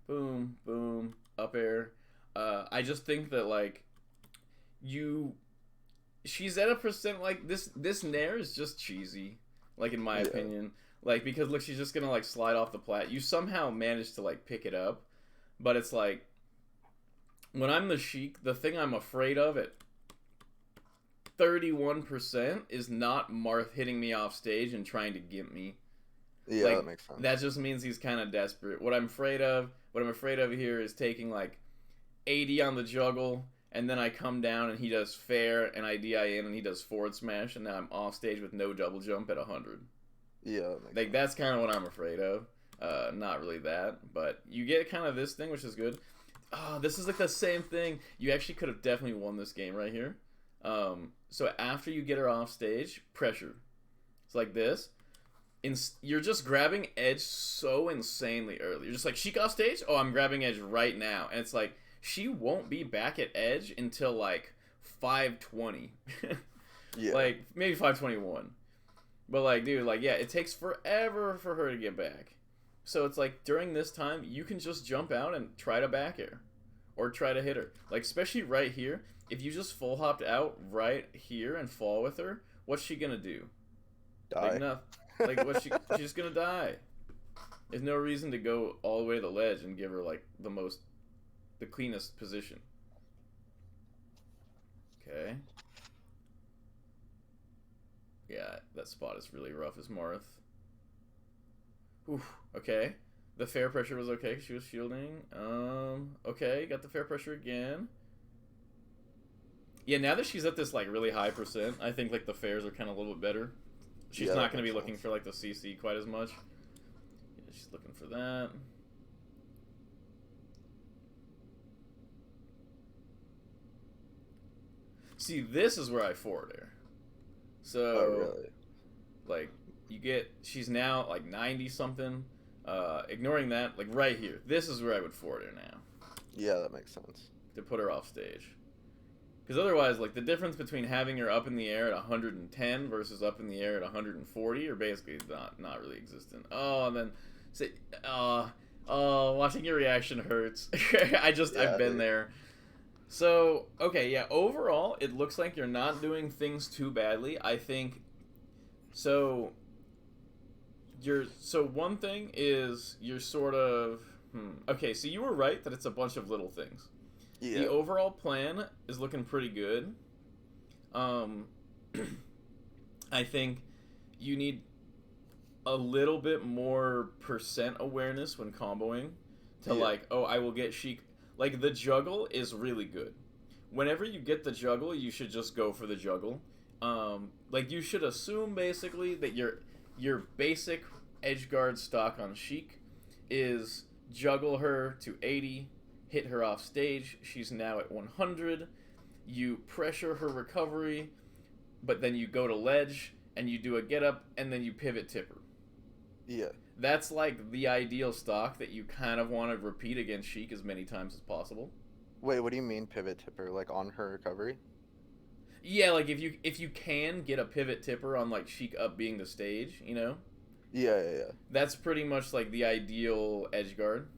Boom, boom, up air. I just think that, like, she's at a percent, like, this nair is just cheesy, like, in my opinion. Like, because, look, she's just gonna, like, slide off the plat. You somehow managed to, like, pick it up, But it's like, when I'm the Sheik, the thing I'm afraid of at 31% is not Marth hitting me off stage and trying to get me. Yeah, Like, that makes sense. that just means he's kind of desperate. What I'm afraid of here is taking like 80 on the juggle, and then I come down and he does fair, and I DI in and he does forward smash, and now I'm off stage with no double jump at 100. Yeah, that makes Like, sense. that's kind of what I'm afraid of. Not really that, but you get kind of this thing, which is good. This is like the same thing. You actually could have definitely won this game right here. So after you get her off stage, pressure. It's like this. You're just grabbing edge so insanely early. You're just like, Sheik off stage? Oh, I'm grabbing edge right now. And it's like, she won't be back at edge until like 520. Yeah. Like, maybe 521. But like, dude, like, yeah, it takes forever for her to get back. So it's like, during this time, you can just jump out and try to back air. Or try to hit her. Like, especially right here, if you just full hopped out right here and fall with her, what's she gonna do? Die. Like, nothing. Like, she's just gonna die. There's no reason to go all the way to the ledge and give her, like, the cleanest position. Okay. Yeah, that spot is really rough as Marth. Oof, okay. The fair pressure was okay because she was shielding. Okay, got the fair pressure again. Yeah, now that she's at this, like, really high percent, I think, like, the fairs are kind of a little bit better. She's not going to be looking for, like, the CC quite as much. Yeah, she's looking for that. See, this is where I forward air. So, really? Like, she's now, like, 90-something. Ignoring that, like, right here. This is where I would forward air now. Yeah, that makes sense. To put her off stage. Because otherwise, like, the difference between having her up in the air at 110 versus up in the air at 140 are basically not really existent. Oh, and then say, watching your reaction hurts. I've been there. So, okay, yeah, overall, it looks like you're not doing things too badly. I think, so one thing is you're sort of, okay, so you were right that it's a bunch of little things. Yeah. The overall plan is looking pretty good. I think you need a little bit more percent awareness when comboing to like, oh, I will get Sheik. Like, the juggle is really good. Whenever you get the juggle, you should just go for the juggle. Like, you should assume basically that your basic edgeguard stock on Sheik is juggle her to 80, hit her off stage. She's now at 100. You pressure her recovery, but then you go to ledge and you do a get up and then you pivot tipper. Yeah. That's like the ideal stock that you kind of want to repeat against Sheik as many times as possible. Wait, what do you mean pivot tipper? Like on her recovery? Yeah, like if you can get a pivot tipper on like Sheik up being the stage, you know? Yeah. That's pretty much like the ideal edge guard.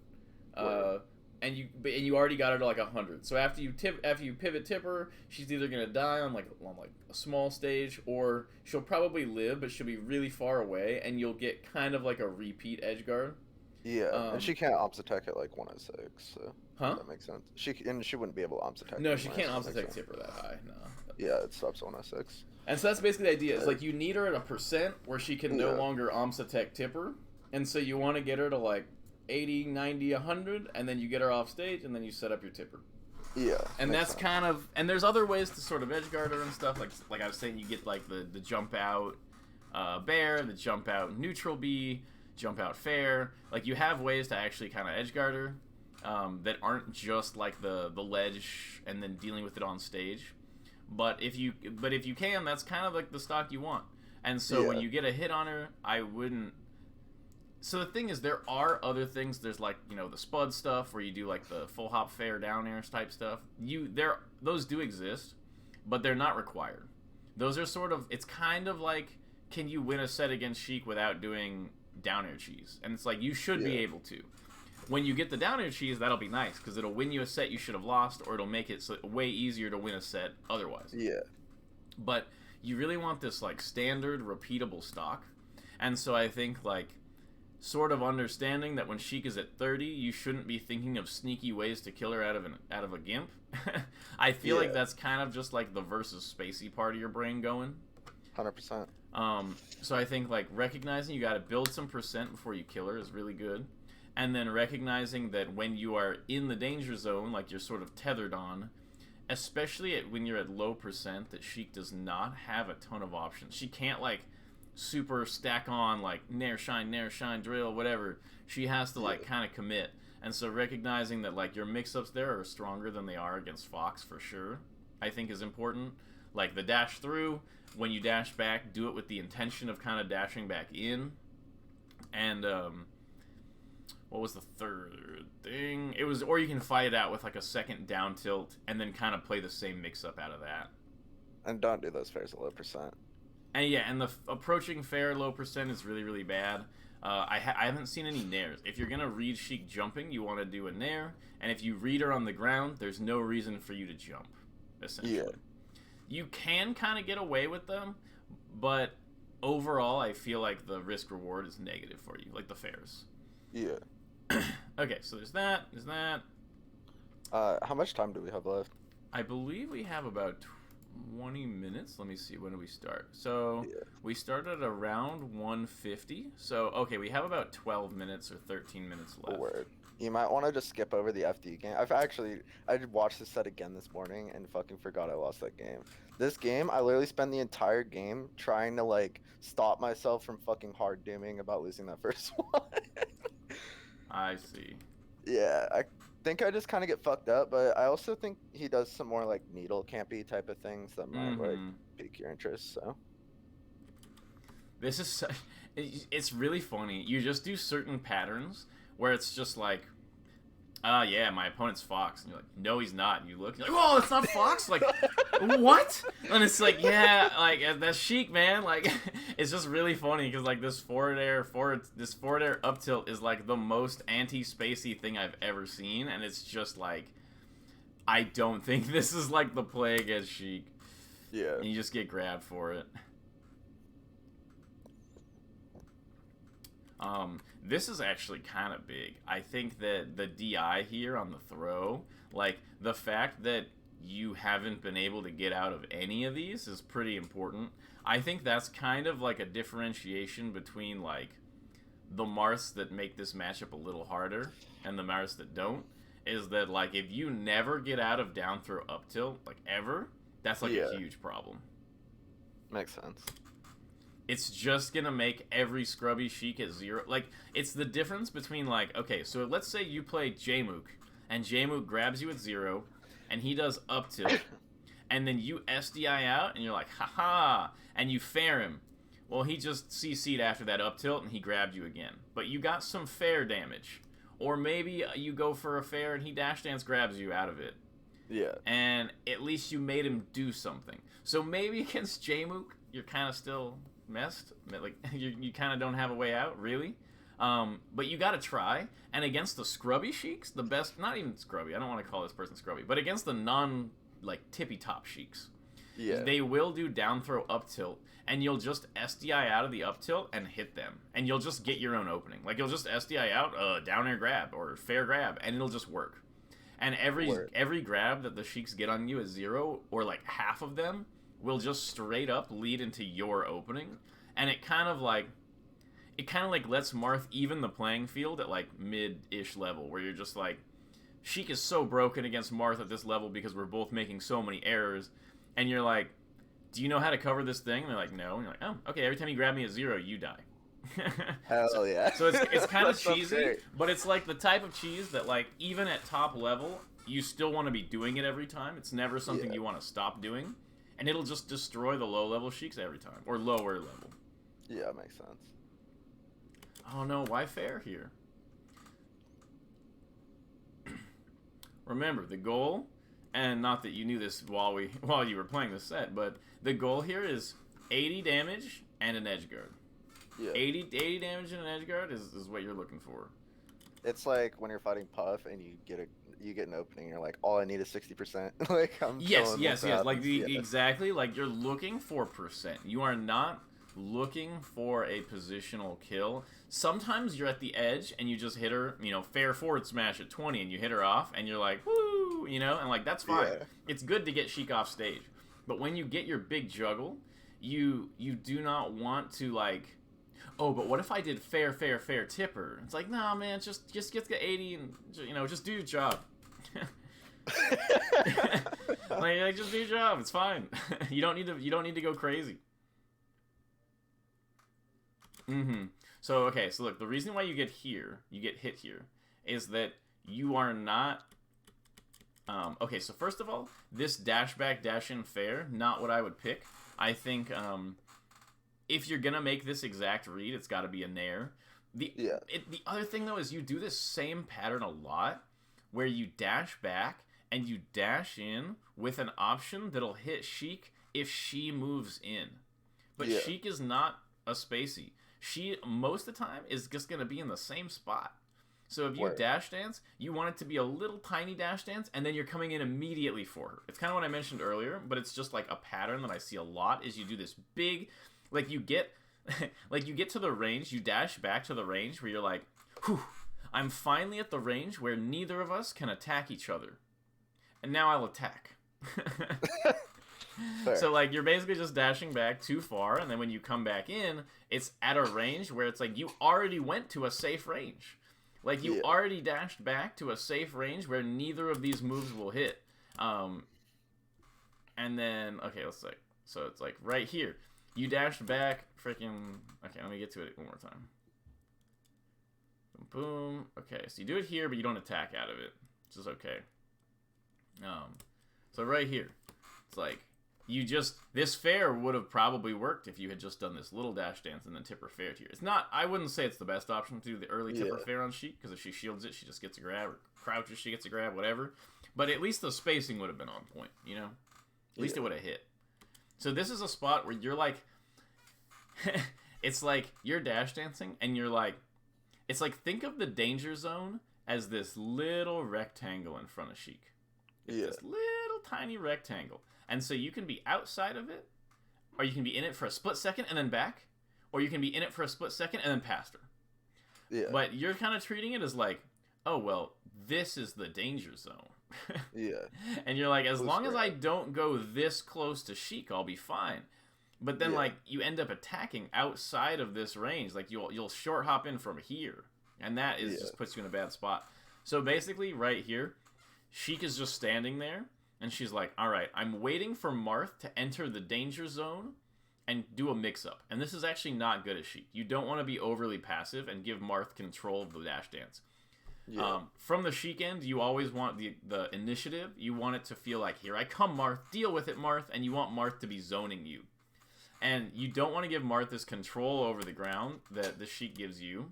And you already got her to like 100. So after you pivot tipper, she's either gonna die on like a small stage, or she'll probably live, but she'll be really far away, and you'll get kind of like a repeat edge guard. Yeah, and she can't ops attack at like 106, so that makes sense. She wouldn't be able to ops attack. No, she can't ops attack tipper that high. No. Yeah, it stops at 106. And so that's basically the idea. It's like you need her at a percent where she can no longer ops attack tipper, and so you want to get her to like 80, 90, 100, and then you get her off stage, and then you set up your tipper. Yeah. And that's kind of, and there's other ways to sort of edgeguard her and stuff. Like I was saying, you get like the jump out bear, the jump out neutral B, jump out fair. Like you have ways to actually kind of edgeguard her that aren't just like the ledge and then dealing with it on stage. But if you can, that's kind of like the stock you want. And so when you get a hit on her, I wouldn't. So the thing is, there are other things. There's like, you know, the spud stuff where you do like the full hop fair down airs type stuff. Those do exist, but they're not required. Those are sort of, it's kind of like, can you win a set against Sheik without doing down air cheese? And it's like, you should be able to. When you get the down air cheese, that'll be nice because it'll win you a set you should have lost, or it'll make it way easier to win a set otherwise. Yeah. But you really want this like standard repeatable stock. And so I think like, sort of understanding that when Sheik is at 30, you shouldn't be thinking of sneaky ways to kill her out of a gimp. I feel like that's kind of just like the versus spacey part of your brain going. 100%. So I think like recognizing you got to build some percent before you kill her is really good, and then recognizing that when you are in the danger zone, like you're sort of tethered on, especially when you're at low percent, that Sheik does not have a ton of options. She can't like super stack on like nair shine, drill, whatever. She has to like kind of commit. And so recognizing that like your mix-ups there are stronger than they are against Fox for sure, I think is important. Like the dash through, when you dash back, do it with the intention of kind of dashing back in. And what was the third thing? It was, or you can fight it out with like a second down tilt and then kind of play the same mix-up out of that. And don't do those fairs at low percent. And yeah, and the approaching fair low percent is really, really bad. I haven't seen any nairs. If you're going to read Sheik jumping, you want to do a nair. And if you read her on the ground, there's no reason for you to jump, essentially. Yeah. You can kind of get away with them, but overall, I feel like the risk-reward is negative for you, like the fairs. Yeah. Okay, so there's that. There's that. How much time do we have left? I believe we have about 20 minutes. Let me see. When do we start? So we started around 1:50. So, okay, we have about 12 minutes or 13 minutes left. Word. You might want to just skip over the FD game. I watched this set again this morning and fucking forgot I lost that game. This game, I literally spent the entire game trying to, like, stop myself from fucking hard dooming about losing that first one. I see. Yeah, I think I just kind of get fucked up, but I also think he does some more, like, needle campy type of things that might, like, pique your interest, so. This is it's really funny. You just do certain patterns where it's just like, yeah, my opponent's Fox. And you're like, no, he's not. And you look, you're like, oh, it's not Fox? Like, what? And it's like, yeah, like, that's Sheik, man. Like, it's just really funny because, like, this forward air up tilt is, like, the most anti-spacey thing I've ever seen. And it's just, like, I don't think this is, like, the play against Sheik. Yeah. And you just get grabbed for it. This is actually kind of big. I think that the DI here on the throw, like, the fact that you haven't been able to get out of any of these is pretty important. I think that's kind of like a differentiation between, like, the Marths that make this matchup a little harder and the Marths that don't, is that, like, if you never get out of down throw up tilt, like, ever, that's, like, a huge problem. Makes sense. It's just gonna make every scrubby Sheik at 0. Like, it's the difference between, like, okay, so let's say you play Jmook, and Jmook grabs you at 0, and he does up tilt, and then you SDI out, and you're like, haha, and you fair him. Well, he just CC'd after that up tilt, and he grabbed you again. But you got some fair damage. Or maybe you go for a fair, and he dash dance grabs you out of it. Yeah. And at least you made him do something. So maybe against Jmook, you're kind of still messed, like you kind of don't have a way out, really. But you gotta try. And against the scrubby Sheiks, the best, not even scrubby, I don't want to call this person scrubby, but against the non, like, tippy top Sheiks, they will do down throw up tilt, and you'll just SDI out of the up tilt and hit them, and you'll just get your own opening. Like, you'll just SDI out, down air grab or fair grab, and it'll just work. And every grab that the Sheiks get on you at 0, or like half of them, will just straight up lead into your opening. And it kind of like lets Marth even the playing field at, like, mid-ish level, where you're just like, Sheik is so broken against Marth at this level because we're both making so many errors. And you're like, do you know how to cover this thing? And they're like, no. And you're like, oh, okay, every time you grab me at 0, you die. Hell yeah. So it's kind of cheesy, but it's like the type of cheese that, like, even at top level, you still want to be doing it every time. It's never something you want to stop doing. And it'll just destroy the low-level Sheiks every time. Or lower level. Yeah, it makes sense. Oh no, why fair here? Remember, the goal, and not that you knew this while you were playing the set, but the goal here is 80 damage and an edge guard. Yeah. 80 damage and an edge guard is what you're looking for. It's like when you're fighting Puff and you get an opening, you're like, all I need is 60%. Like, I'm yes. Like exactly. Like, you're looking for percent. You are not looking for a positional kill. Sometimes you're at the edge and you just hit her, fair forward smash at 20 and you hit her off and you're like, woo, and like that's fine. Yeah. It's good to get Sheik off stage. But when you get your big juggle, you do not want to like, oh, but what if I did fair tipper? It's like, nah, man, just get the 80 and just do your job. like just do your job. It's fine. you don't need to go crazy. So okay, so look, the reason why you get hit here, is that you are not. Okay, so first of all, this dash back, dash in fair, not what I would pick. I think if you're gonna make this exact read, it's got to be a nair. The other thing though is you do this same pattern a lot, where you dash back and you dash in with an option that'll hit Sheik if she moves in. But Sheik is not a spacey. She, most of the time, is just going to be in the same spot. So if you dash dance, you want it to be a little tiny dash dance, and then you're coming in immediately for her. It's kind of what I mentioned earlier, but it's just like a pattern that I see a lot, is you do this big, like you get to the range, you dash back to the range where you're like, whew, I'm finally at the range where neither of us can attack each other. And now I'll attack. So like you're basically just dashing back too far, and then when you come back in, it's at a range where it's like you already went to a safe range. Like you already dashed back to a safe range where neither of these moves will hit. And then okay, let's say, so it's like right here. You dashed back freaking, okay, let me get to it one more time. Boom. Okay, so you do it here, but you don't attack out of it, which is okay. So right here, it's like this fair would have probably worked if you had just done this little dash dance and then tipper fair here. It's not, I wouldn't say it's the best option to do the early tipper fair on Sheik, because if she shields it, she just gets a grab, or crouches, she gets a grab, whatever. But at least the spacing would have been on point, At least it would have hit. So this is a spot where you're like, it's like you're dash dancing and you're like, it's like, think of the danger zone as this little rectangle in front of Sheik. It's this little tiny rectangle. And so you can be outside of it, or you can be in it for a split second and then back, or you can be in it for a split second and then past her. Yeah. But you're kind of treating it as like, oh, well, this is the danger zone. And you're like, as long as I don't go this close to Sheik, I'll be fine. But then, like, you end up attacking outside of this range. Like, you'll short hop in from here. And that is just puts you in a bad spot. So basically, right here, Sheik is just standing there. And she's like, all right, I'm waiting for Marth to enter the danger zone and do a mix-up. And this is actually not good as Sheik. You don't want to be overly passive and give Marth control of the dash dance. From the Sheik end, you always want the initiative. You want it to feel like, here I come, Marth. Deal with it, Marth. And you want Marth to be zoning you. And you don't want to give Marth this control over the ground that the Sheik gives you.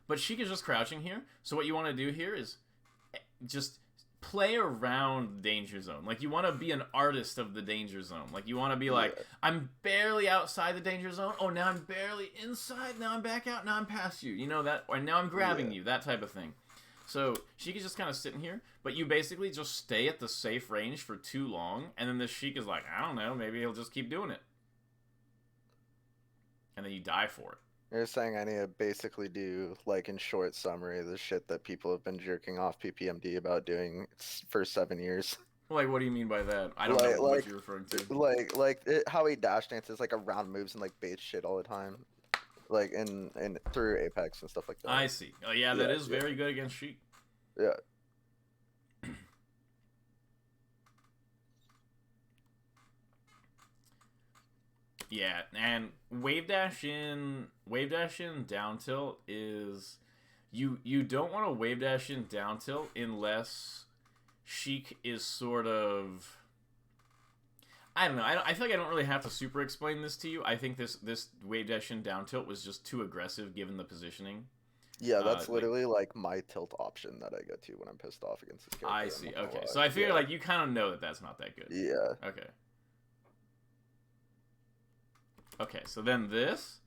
But Sheik is just crouching here. So what you want to do here is just play around the danger zone. Like, you want to be an artist of the danger zone. Like, you want to be like, I'm barely outside the danger zone. Oh, now I'm barely inside. Now I'm back out. Now I'm past you. That, or now I'm grabbing you. That type of thing. So Sheik is just kind of sitting here, but you basically just stay at the safe range for too long, and then the Sheik is like, I don't know, maybe he'll just keep doing it. And then you die for it. You're saying I need to basically do, like, in short summary, the shit that people have been jerking off PPMD about doing for 7 years. Like, what do you mean by that? I don't know what you're referring to. How he dash dances, like, around moves and, like, bait shit all the time. Like, in through Apex and stuff like that. I see. Oh, yeah, that is very good against Sheik. Yeah. Yeah, and wave dash in down tilt is you don't want to wave dash in down tilt unless Sheik is sort of, I don't know. I feel like I don't really have to super explain this to you. I think this wave dash in down tilt was just too aggressive given the positioning. Yeah, that's literally like my tilt option that I go to when I'm pissed off against this character. I see. Okay, so I figure like you kind of know that that's not that good. Yeah. Okay. Okay, so then this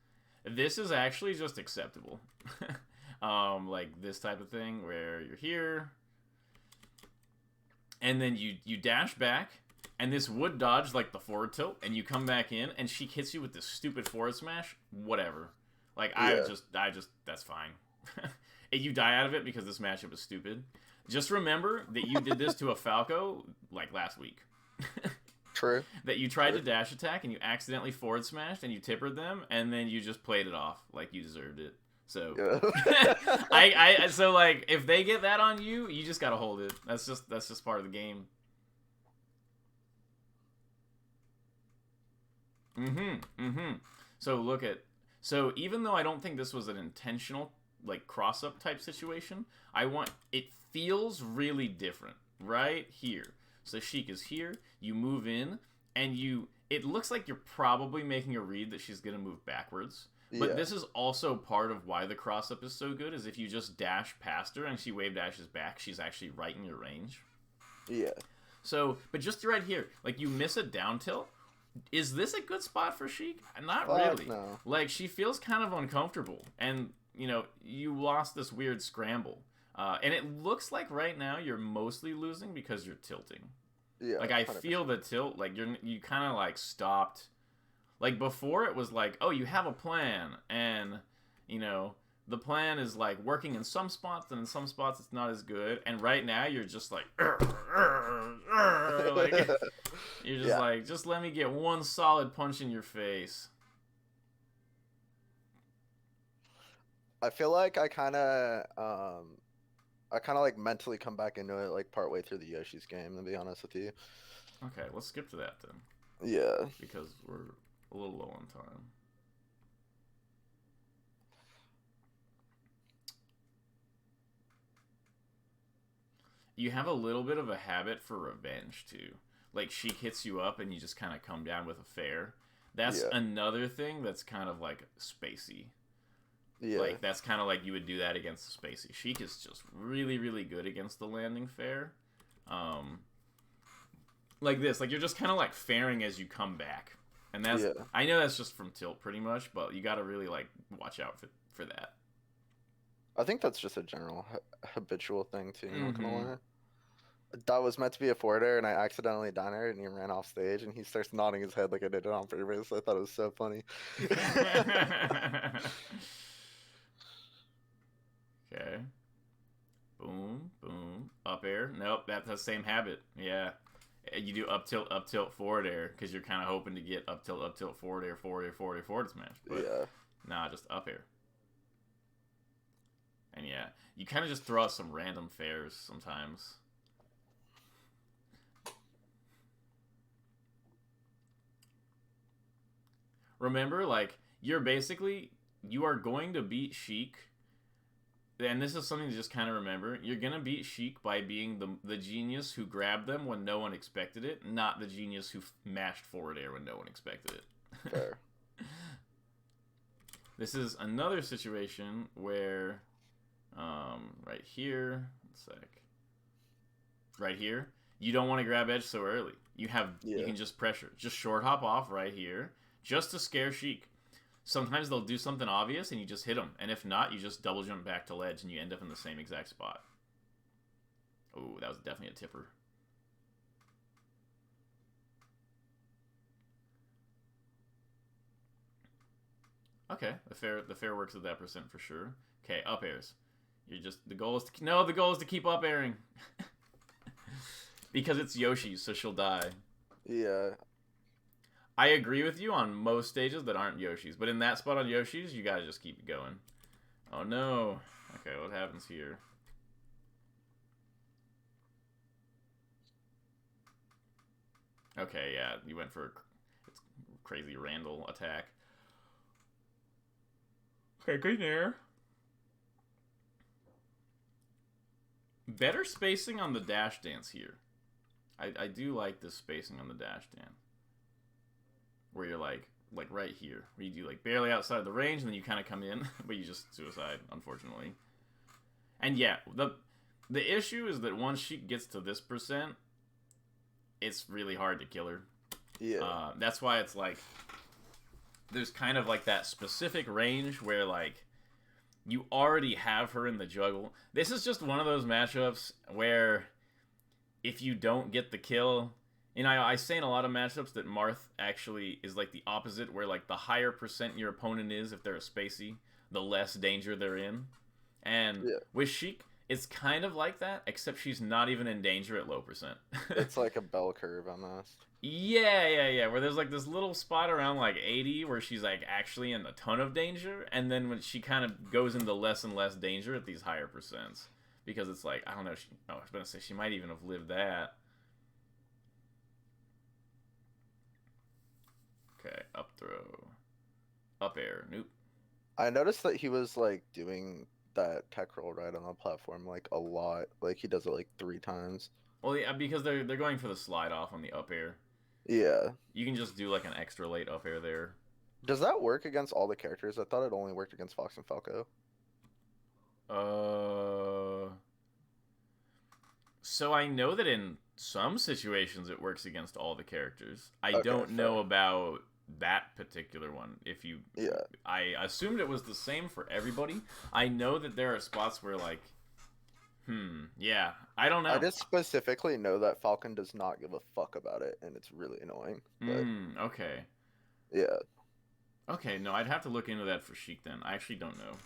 is actually just acceptable. Like this type of thing where you're here, and then you dash back, and this would dodge like the forward tilt, and you come back in, and she hits you with this stupid forward smash. Whatever. Like I just that's fine. You die out of it because this matchup is stupid. Just remember that you did this to a Falco like last week. True. That you tried to dash attack and you accidentally forward smashed and you tippered them, and then you just played it off like you deserved it. So so like if they get that on you, you just gotta hold it. That's just part of the game. So even though I don't think this was an intentional like cross up type situation, it feels really different right here. So Sheik is here, you move in, and it looks like you're probably making a read that she's gonna move backwards. But this is also part of why the cross up is so good, is if you just dash past her and she wave dashes back, she's actually right in your range. Yeah. So, but just right here, like you miss a down tilt. Is this a good spot for Sheik? Not really. No. Like, she feels kind of uncomfortable. And, you lost this weird scramble. And it looks like right now you're mostly losing because you're tilting. Yeah. Like, I 100%. Feel the tilt. Like, you kind of, like, stopped. Like, before it was like, oh, you have a plan. And, the plan is, like, working in some spots, and in some spots it's not as good. And right now you're just like, like you're just like, just let me get one solid punch in your face. I feel like I kind of like mentally come back into it like partway through the Yoshi's game, to be honest with you. Okay, let's skip to that then. Yeah. Because we're a little low on time. You have a little bit of a habit for revenge, too. Like, Sheik hits you up, and you just kind of come down with a fair. That's another thing that's kind of, like, spacey. Yeah. Like, that's kind of like you would do that against the spacey. Sheik is just really, really good against the landing fair. Like this. Like, you're just kind of, like, fairing as you come back. And that's... I know that's just from tilt, pretty much, but you gotta really, like, watch out for that. I think that's just a general habitual thing too. Not gonna lie. That was meant to be a forward air, and I accidentally down aired, and he ran off stage, and he starts nodding his head like I did it on purpose. I thought it was so funny. Okay. Boom, boom, up air. Nope, that's the same habit. Yeah, you do up tilt, forward air because you're kind of hoping to get up tilt, forward air, forward smash. But nah, just up air. And yeah, you kind of just throw out some random fairs sometimes. Remember, like, you are going to beat Sheik, and this is something to just kind of remember. You're going to beat Sheik by being the genius who grabbed them when no one expected it, not the genius who mashed forward air when no one expected it. Fair. This is another situation where... right here, right here, you don't want to grab edge so early. You can just pressure, just short hop off right here, just to scare Sheik. Sometimes they'll do something obvious and you just hit them, and if not, you just double jump back to ledge and you end up in the same exact spot. Oh, that was definitely a tipper. Okay, the fair works at that percent for sure. Okay, up airs. The goal is to keep up airing. Because it's Yoshi's, so she'll die. Yeah. I agree with you on most stages that aren't Yoshi's, but in that spot on Yoshi's, you gotta just keep it going. Oh no. Okay, what happens here? Okay, yeah, you went for a crazy Randall attack. Okay, good there. Better spacing on the dash dance here. I do like this spacing on the dash dance. Where you're like right here. Where you do like barely outside the range and then you kind of come in, but you just suicide, unfortunately. And yeah, the issue is that once she gets to this percent, it's really hard to kill her. Yeah. That's why it's like, there's kind of like that specific range where like, you already have her in the juggle. This is just one of those matchups where if you don't get the kill, You know, I say in a lot of matchups that Marth actually is like the opposite, where like the higher percent your opponent is, if they're a spacey, the less danger they're in. And Yeah, with Sheik, it's kind of like that, except she's not even in danger at low percent. it's like a bell curve almost. Yeah. Where there's like this little spot around like 80 where she's like actually in a ton of danger, and then when she kind of goes into less and less danger at these higher percents. Because it's like, I don't know, I was going to say she might even have lived that. Okay, up throw. Up air. Nope. I noticed that he was like doing that tech roll right on the platform like a lot. Like he does it like 3 times. Well, yeah, because they're going for the slide off on the up air. Yeah. You can just do like an extra late up air there. Does that work against all the characters? I thought it only worked against Fox and Falco. Uh, so I know that in some situations it works against all the characters. I Okay, don't know fair. about that particular one. If you, Yeah. I assumed it was the same for everybody. I know that there are spots where like, yeah, I don't I know. just specifically know that Falcon does not give a fuck about it, and it's really annoying. But Okay. yeah, Okay, no, I'd have to look into that for Sheik then. I actually don't know.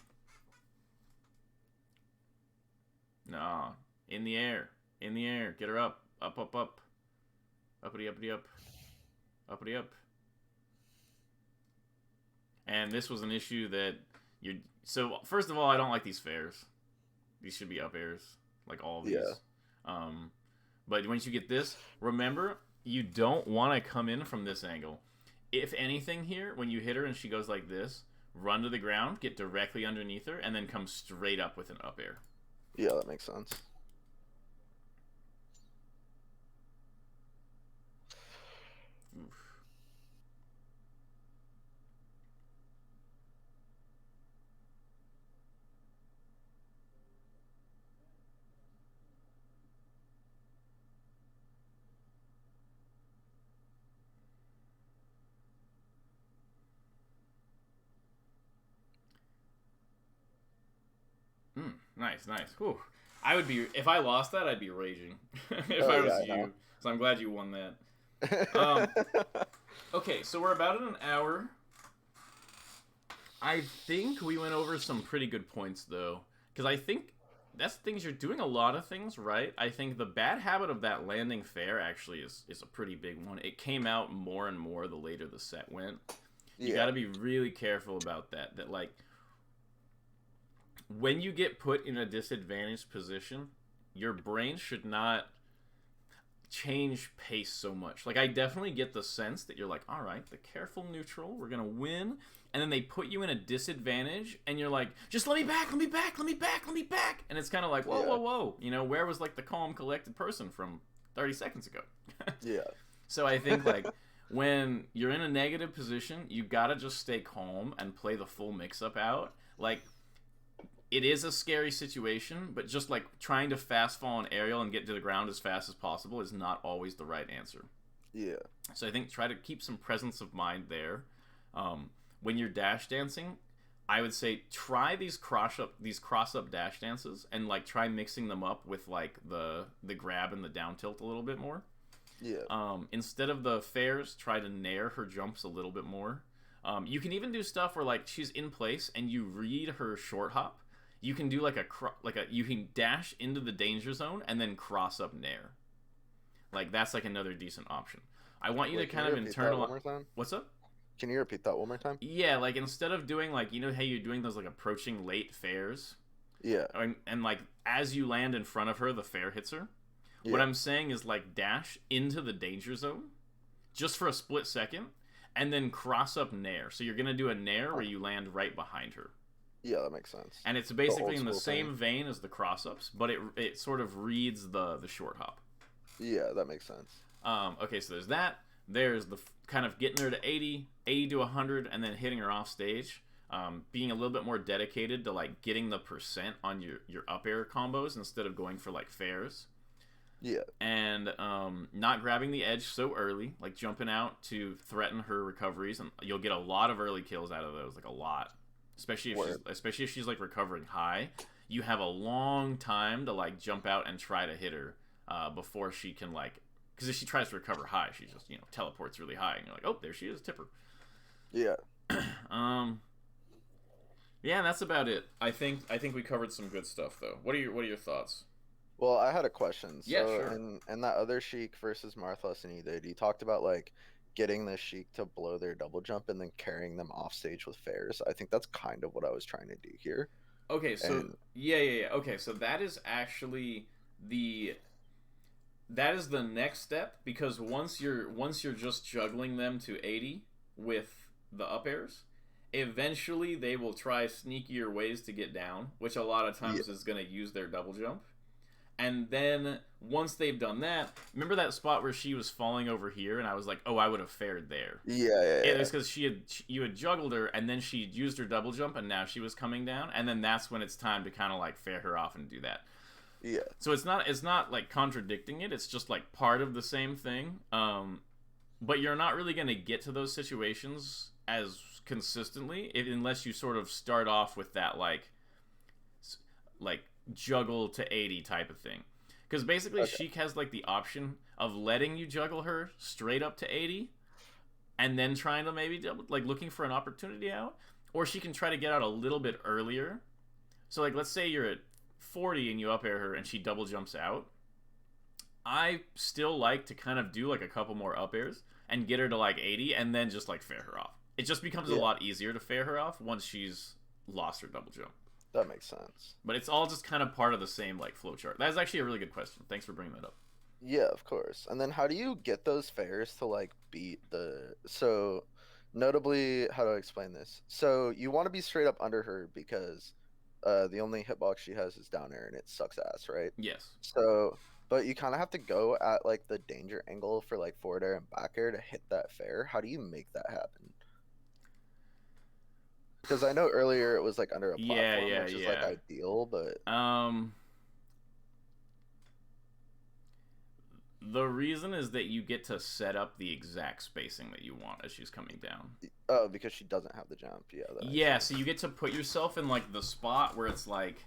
No, in the air, in the air, get her up, up, uppity, uppity, up, uppity, up. And this was an issue that you're. So first of all, I don't like these fairs. These should be up airs, like all of yeah, these. Um, but once you get this, remember you don't want to come in from this angle. If anything, here when you hit her and she goes like this, run to the ground, get directly underneath her, and then come straight up with an up air. yeah. That makes sense. Oof. Nice. Whew. I would be if I lost that, I'd be raging if Oh I yeah, was I know. you. So I'm glad you won that. Um, okay, so we're about at an hour. I think we went over some pretty good points though, because I think that's the things you're doing a lot of things right. I think the bad habit of that landing fair actually is a pretty big one. It came out more and more the later the set went. You got Yeah, to be really careful about that. That like when you get put in a disadvantaged position, your brain should not change pace so much. Like I definitely get the sense that you're like, all right, the careful neutral, we're gonna win, and then they put you in a disadvantage, and you're like, just let me back, and it's kind of like, yeah, whoa, you know, where was like the calm, collected person from 30 seconds ago? yeah, So I think like when you're in a negative position, you gotta just stay calm and play the full mix-up out. Like it is a scary situation, but just like trying to fast fall an aerial and get to the ground as fast as possible is not always the right answer. yeah, So I think try to keep some presence of mind there. When you're dash dancing, I would say try these cross up dash dances and like try mixing them up with like the grab and the down tilt a little bit more. yeah. Instead of the fairs, try to nair her jumps a little bit more. You can even do stuff where like she's in place and you read her short hop. You can do like you can dash into the danger zone and then cross up nair. Like that's like another decent option. I want you to Wait, can kind you of repeat that one internal. more time? What's up? Can you repeat that one more time? Yeah, like instead of doing like you know how you're doing those like approaching late fairs, Yeah, and like as you land in front of her, the fair hits her. What yeah, I'm saying is like dash into the danger zone, just for a split second, and then cross up nair. So you're gonna do a nair where you land right behind her. yeah. That makes sense. And it's The basically old in the school same thing. vein as the cross ups, but it sort of reads the short hop. Yeah, that makes sense. Okay, so there's that. There's the kind of getting her to 80 to 100, and then hitting her off stage. Being a little bit more dedicated to like getting the percent on your up air combos instead of going for like fairs. Yeah, And not grabbing the edge so early, like jumping out to threaten her recoveries, and you'll get a lot of early kills out of those, like a lot. word. Especially if she's like recovering high, you have a long time to like jump out and try to hit her before she can like Because if she tries to recover high, she just teleports really high, and you're like, oh, there she is, tipper. Yeah. Yeah, that's about it. I think we covered some good stuff though. What are your thoughts? Well, I had a question. Yeah, So sure. in that other Sheik versus Marth lesson you did, you talked about like getting the Sheik to blow their double jump and then carrying them off stage with fairs. I think that's kind of what I was trying to do here. Okay, so And yeah. Okay, so that is actually the that is the next step, because once you're just juggling them to 80 with the up airs, eventually they will try sneakier ways to get down, which a lot of yeah, times is going to use their double jump. And then once they've done that, remember that spot where she was falling over here, and I was like, "Oh, I would have fared there." It yeah. was because you had juggled her, and then she used her double jump, and now she was coming down, and then that's when it's time to kind of like fair her off and do that. Yeah. So it's not like contradicting it. It's just like part of the same thing. But you're not really gonna get to those situations as consistently unless you sort of start off with that like juggle to 80 type of thing. Because basically, Okay. Sheik has like the option of letting you juggle her straight up to 80, and then trying to maybe like looking for an opportunity out, or she can try to get out a little bit earlier. So like, let's say you're at 40 and you up air her and she double jumps out. I still like to kind of do like a couple more up airs and get her to like 80, and then just like fair her off. It just becomes a Yeah. lot easier to fair her off once she's lost her double jump. That makes sense. But it's all just kind of part of the same like flowchart. That's actually a really good question. Thanks for bringing that up. Yeah, of course. And then how do you get those fairs to like beat the so notably, how do I explain this? So you want to be straight up under her because the only hitbox she has is down air and it sucks ass, right? Yes. So but you kind of have to go at like the danger angle for like forward air and back air to hit that fair. How do you make that happen? Because I know earlier it was like under a Yeah, platform, yeah, which is like yeah. ideal, but Um, the reason is that you get to set up the exact spacing that you want as she's coming down. oh, because she doesn't have the jump. Yeah, that makes Yeah, so sense. you get to put yourself in like the spot where it's like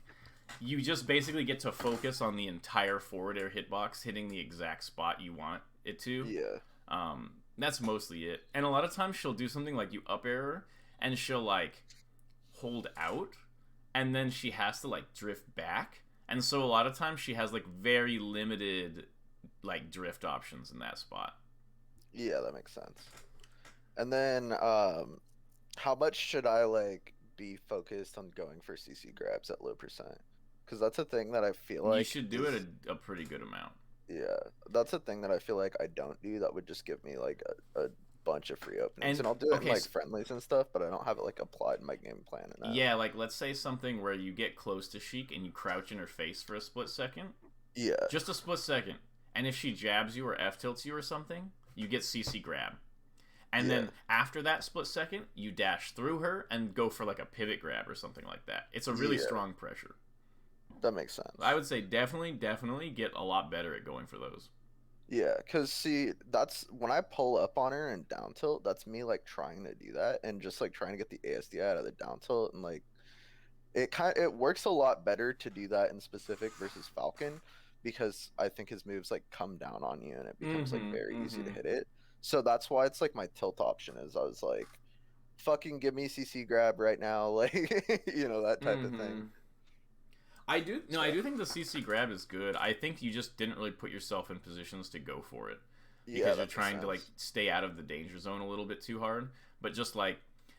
you just basically get to focus on the entire forward air hitbox hitting the exact spot you want it to. Yeah, That's mostly it. And a lot of times she'll do something like you up air her, and she'll like hold out, and then she has to like drift back. And so a lot of times she has like very limited like drift options in that spot. yeah, that makes sense. And then, how much should I like be focused on going for CC grabs at low percent? Because that's a thing that I feel You like should do is, it a pretty good amount. yeah, that's a thing that I feel like I don't do that would just give me like a bunch of free openings. And And I'll do it in okay, like friendlies and stuff, but I don't have it like applied in my game plan and that. yeah, like let's say something where you get close to Sheik and you crouch in her face for a split second. Yeah, Just a split second. And if she jabs you or F tilts you or something, you get CC grab. And yeah, then after that split second, you dash through her and go for like a pivot grab or something like that. It's a really yeah, strong pressure. that makes I sense. would say definitely get a lot better at going for those. Yeah, because see, that's when I pull up on her and down tilt, that's me like trying to do that and just like trying to get the ASD out of the down tilt and like it works a lot better to do that in specific versus Falcon because I think his moves like come down on you and it becomes like Mm-hmm. very easy to Mm-hmm. hit it. So that's why it's like my tilt option is I was like, fucking give me CC grab right now, like that type of thing. Mm-hmm. I do no, I So do think the CC grab is good. I think you just didn't really put yourself in positions to go for it, yeah, because you're that makes trying to like sense. stay out of the danger zone a little bit too hard. But just like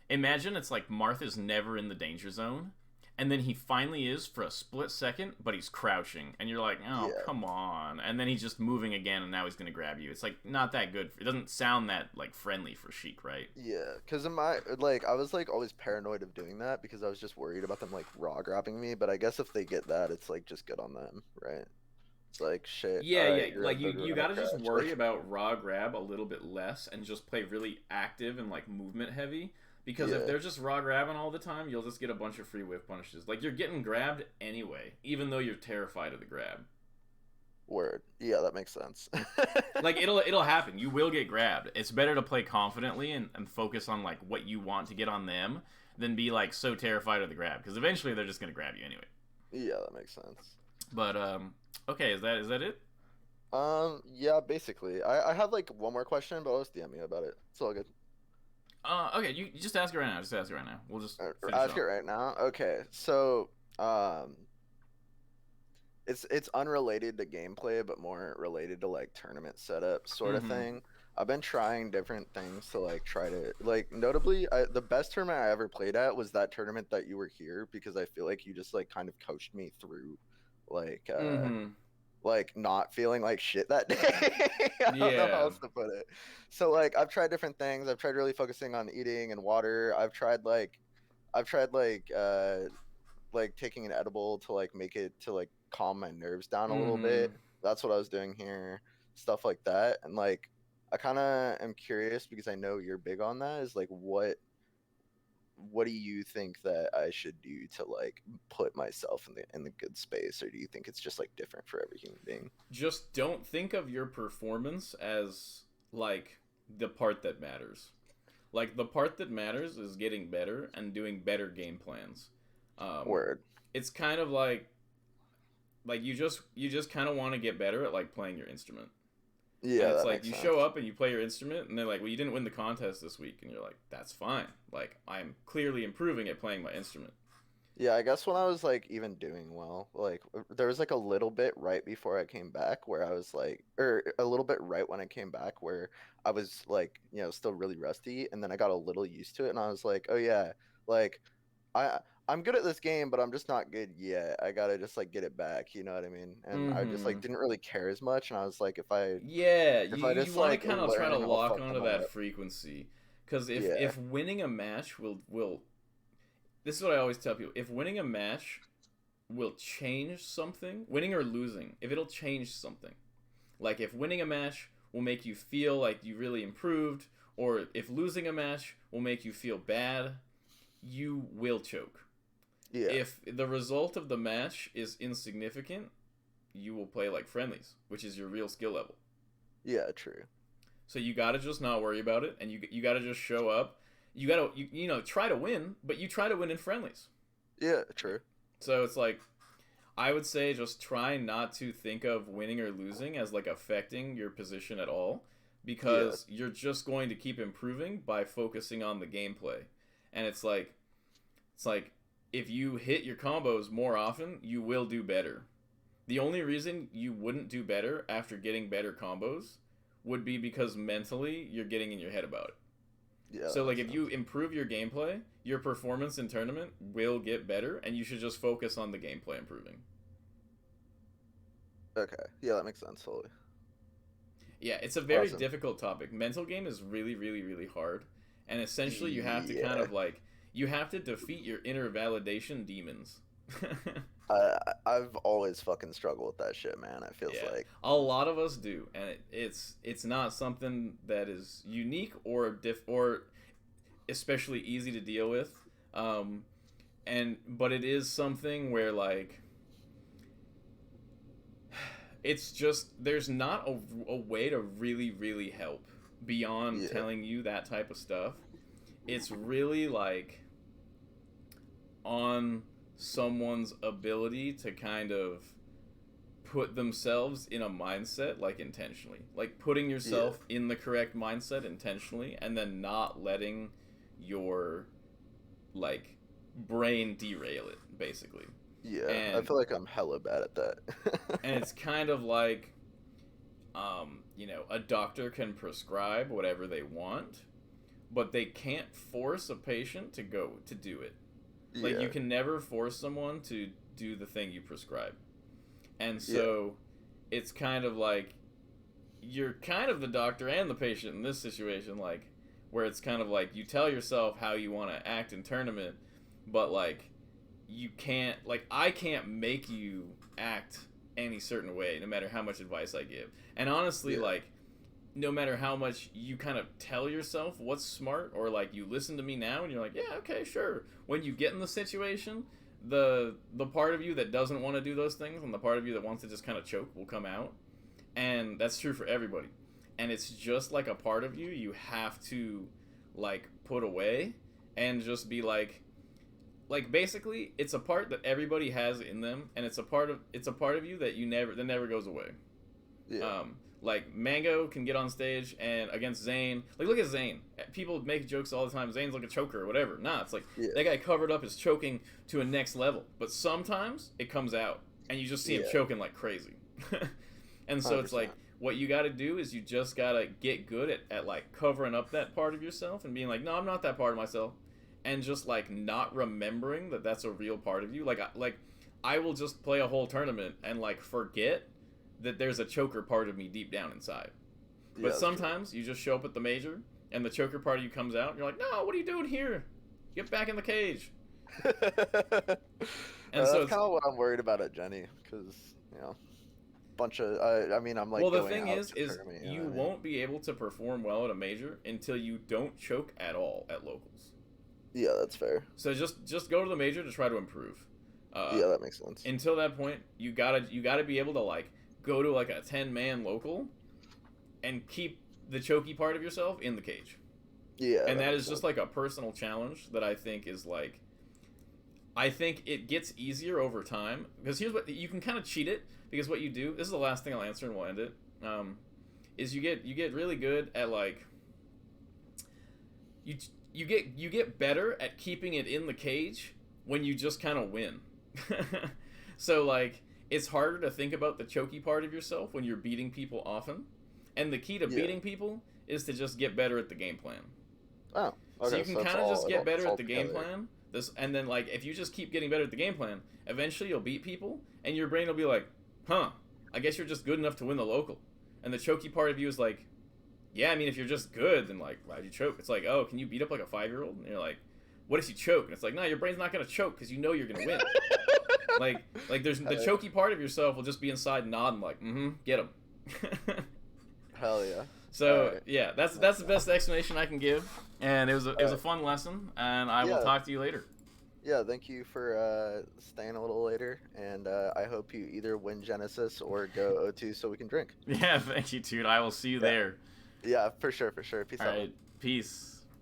imagine it's like Marth is never in the danger zone, and then he finally is for a split second, but he's crouching, and you're like, oh Yeah. come on, and then he's just moving again, and now he's gonna grab you. It's like not that good. It doesn't sound that like friendly for Sheik, right? Yeah, because in my like I was like always paranoid of doing that because I was just worried about them like raw grabbing me. But I guess if they get that, it's like just good on them, right? It's like shit. All Yeah, right, yeah. you're Like up you everyone at gotta just crouch. worry Like about raw grab a little bit less and just play really active and like movement heavy. Because if yeah, they're just raw grabbing all the time, you'll just get a bunch of free whiff punishes. Like you're getting grabbed anyway, even though you're terrified of the grab. word. Yeah, that makes sense. Like it'll happen. You will get grabbed. It's better to play confidently and focus on like what you want to get on them than be like so terrified of the grab. Because eventually they're just gonna grab you anyway. Yeah, that makes sense. But okay, is that it? Yeah, basically. I have like one more question, but I'll just DM you about it. It's all good. Okay, you just ask it right now. Just ask it right now. We'll just finish Ask it off. right now. Okay, so um, it's unrelated to gameplay, but more related to like tournament setup sort of Mm-hmm. thing. I've been trying different things to like try to like notably the best tournament I ever played at was that tournament that you were here because I feel like you just like kind of coached me through like Mm-hmm. not feeling like shit that day. I don't know how Yeah. else to put it. So like I've tried different things. I've tried really focusing on eating and water. I've tried like taking an edible to like make it to like calm my nerves down a little Mm-hmm. bit. That's what I was doing here. Stuff like that. And like I kind of am curious because I know you're big on that is like what do you think that I should do to like put myself in the good space, or do you think it's just like different for every human being? Just don't think of your performance as like the part that matters. Like the part that matters is getting better and doing better game plans. Um, Word. it's kind of like you just kind of want to get better at like playing your instrument. And Yeah, it's that like makes you show sense. up and you play your instrument, and they're like, "Well, you didn't win the contest this week," and you're like, "That's fine. Like I'm clearly improving at playing my instrument." Yeah, I guess when I was like even doing well, like there was like a little bit right before I came back where I was like, or a little bit right when I came back where I was like, still really rusty, and then I got a little used to it, and I was like, oh yeah, like I I'm good at this game, but I'm just not good yet. I gotta just like get it back, you know what I mean? And I just Mm-hmm. like didn't really care as much, and I was like, Yeah, if you I you just want to like kind of try to learn, I'll lock fuck onto them that up. frequency, because Yeah, if winning a match will this is what I always tell people: if winning a match will change something, winning or losing, if it'll change something, like if winning a match will make you feel like you really improved, or if losing a match will make you feel bad, you will choke. yeah, If the result of the match is insignificant, you will play like friendlies, which is your real skill level. yeah, true. So you gotta just not worry about it, and you gotta just show up. You gotta try to win, but you try to win in friendlies. Yeah, true. So it's like I would say just try not to think of winning or losing as like affecting your position at all, Yeah, because you're just going to keep improving by focusing on the gameplay. And it's like if you hit your combos more often, you will do better. The only reason you wouldn't do better after getting better combos would be because mentally you're getting in your head about it. yeah, So that like makes if you sense. improve your gameplay, your performance in tournament will get better, and you should just focus on the gameplay improving. Okay, yeah, that makes sense fully. Yeah, it's a very Awesome. difficult topic. Mental game is really, really, really hard, and essentially you have to kind Yeah. of like you have to defeat your inner validation demons. I've always fucking struggled with that shit, man. It feels Yeah, like. a lot of us do, and it's not something that is unique or especially easy to deal with. Um, and but it is something where like it's just there's not a way to really really help beyond Yeah, telling you that type of stuff. It's really like on someone's ability to kind of put themselves in a mindset like intentionally, like putting yeah, yourself in the correct mindset intentionally, and then not letting your like brain derail it basically. yeah. I and feel like I'm hella bad at and that. it's kind of like a doctor can prescribe whatever they want, but they can't force a patient to go to do it. Like you Yeah, can never force someone to do the thing you prescribe. And yeah, so it's kind of like you're kind of the doctor and the patient in this situation, like where it's kind of like you tell yourself how you want to act in tournament, but like you can't, like I can't make you act any certain way no matter how much advice I give. And honestly, yeah, like no matter how much you kind of tell yourself what's smart, or like you listen to me now and you're like, yeah, okay, sure, when you get in the situation, the part of you that doesn't want to do those things and the part of you that wants to just kind of choke will come out. And that's true for everybody. And it's just like a part of you you have to like put away and just be like basically it's a part that everybody has in them, and it's a part of you that you never that never goes away. Yeah. Like Mango can get on stage and against Zayn, like look at Zayn. People make jokes all the time. Zayn's like a choker or whatever. Nah, it's like Yeah. that guy covered up his choking to a next level. But sometimes it comes out and you just see him Yeah. choking like crazy. And so it's 100%. like what you got to do is you just got to get good at like covering up that part of yourself and being like, no, I'm not that part of myself, and just like not remembering that that's a real part of you. Like I will just play a whole tournament and like forget that there's a choker part of me deep down inside. Yeah, But sometimes you just show up at the major and the choker part of you comes out and you're like, no, what are you doing here? Get back in the cage. And so that's it's, kind of what I'm worried about at Jenny, because you know, bunch of I mean, I'm like well, the going thing out is to tournament, you know you what I mean? won't be able to perform well at a major until you don't choke at all at locals. Yeah, that's fair. So just go to the major to try to improve. Yeah, that makes sense. Until that point, you gotta be able to like go to like a 10-man local and keep the choky part of yourself in the cage. Yeah, And that makes is just sense. like a personal challenge that I think is like, I think it gets easier over time because here's what you can kind of cheat it, because what you do, this is the last thing I'll answer and we'll end it, is you get really good at like you get better at keeping it in the cage when you just kind of win. So like it's harder to think about the choky part of yourself when you're beating people often, and the key to Yeah. beating people is to just get better at the game plan. Oh, okay. So you can that's kind of just all- get it's better all at the game together. plan. And then like if you just keep getting better at the game plan, eventually you'll beat people, and your brain will be like, "Huh, I guess you're just good enough to win the local." And the choky part of you is like, "Yeah, I mean, if you're just good, then like, why'd you choke?" It's like, "Oh, can you beat up like a 5-year-old?" And you're like, "What if you choke?" And it's like, "No, your brain's not gonna choke because you know you're gonna win." like there's the choky part of yourself will just be inside nodding like, get him. Hell yeah. So Alright. yeah, that's the best explanation I can give, and it was a fun lesson, and I will Yeah. talk to you later. Yeah, thank you for staying a little later, and I hope you either win Genesis or go O2 so we can drink. Yeah, thank you, dude. I will see you Yeah. there. Yeah, for sure, for sure. Peace All out. right, peace.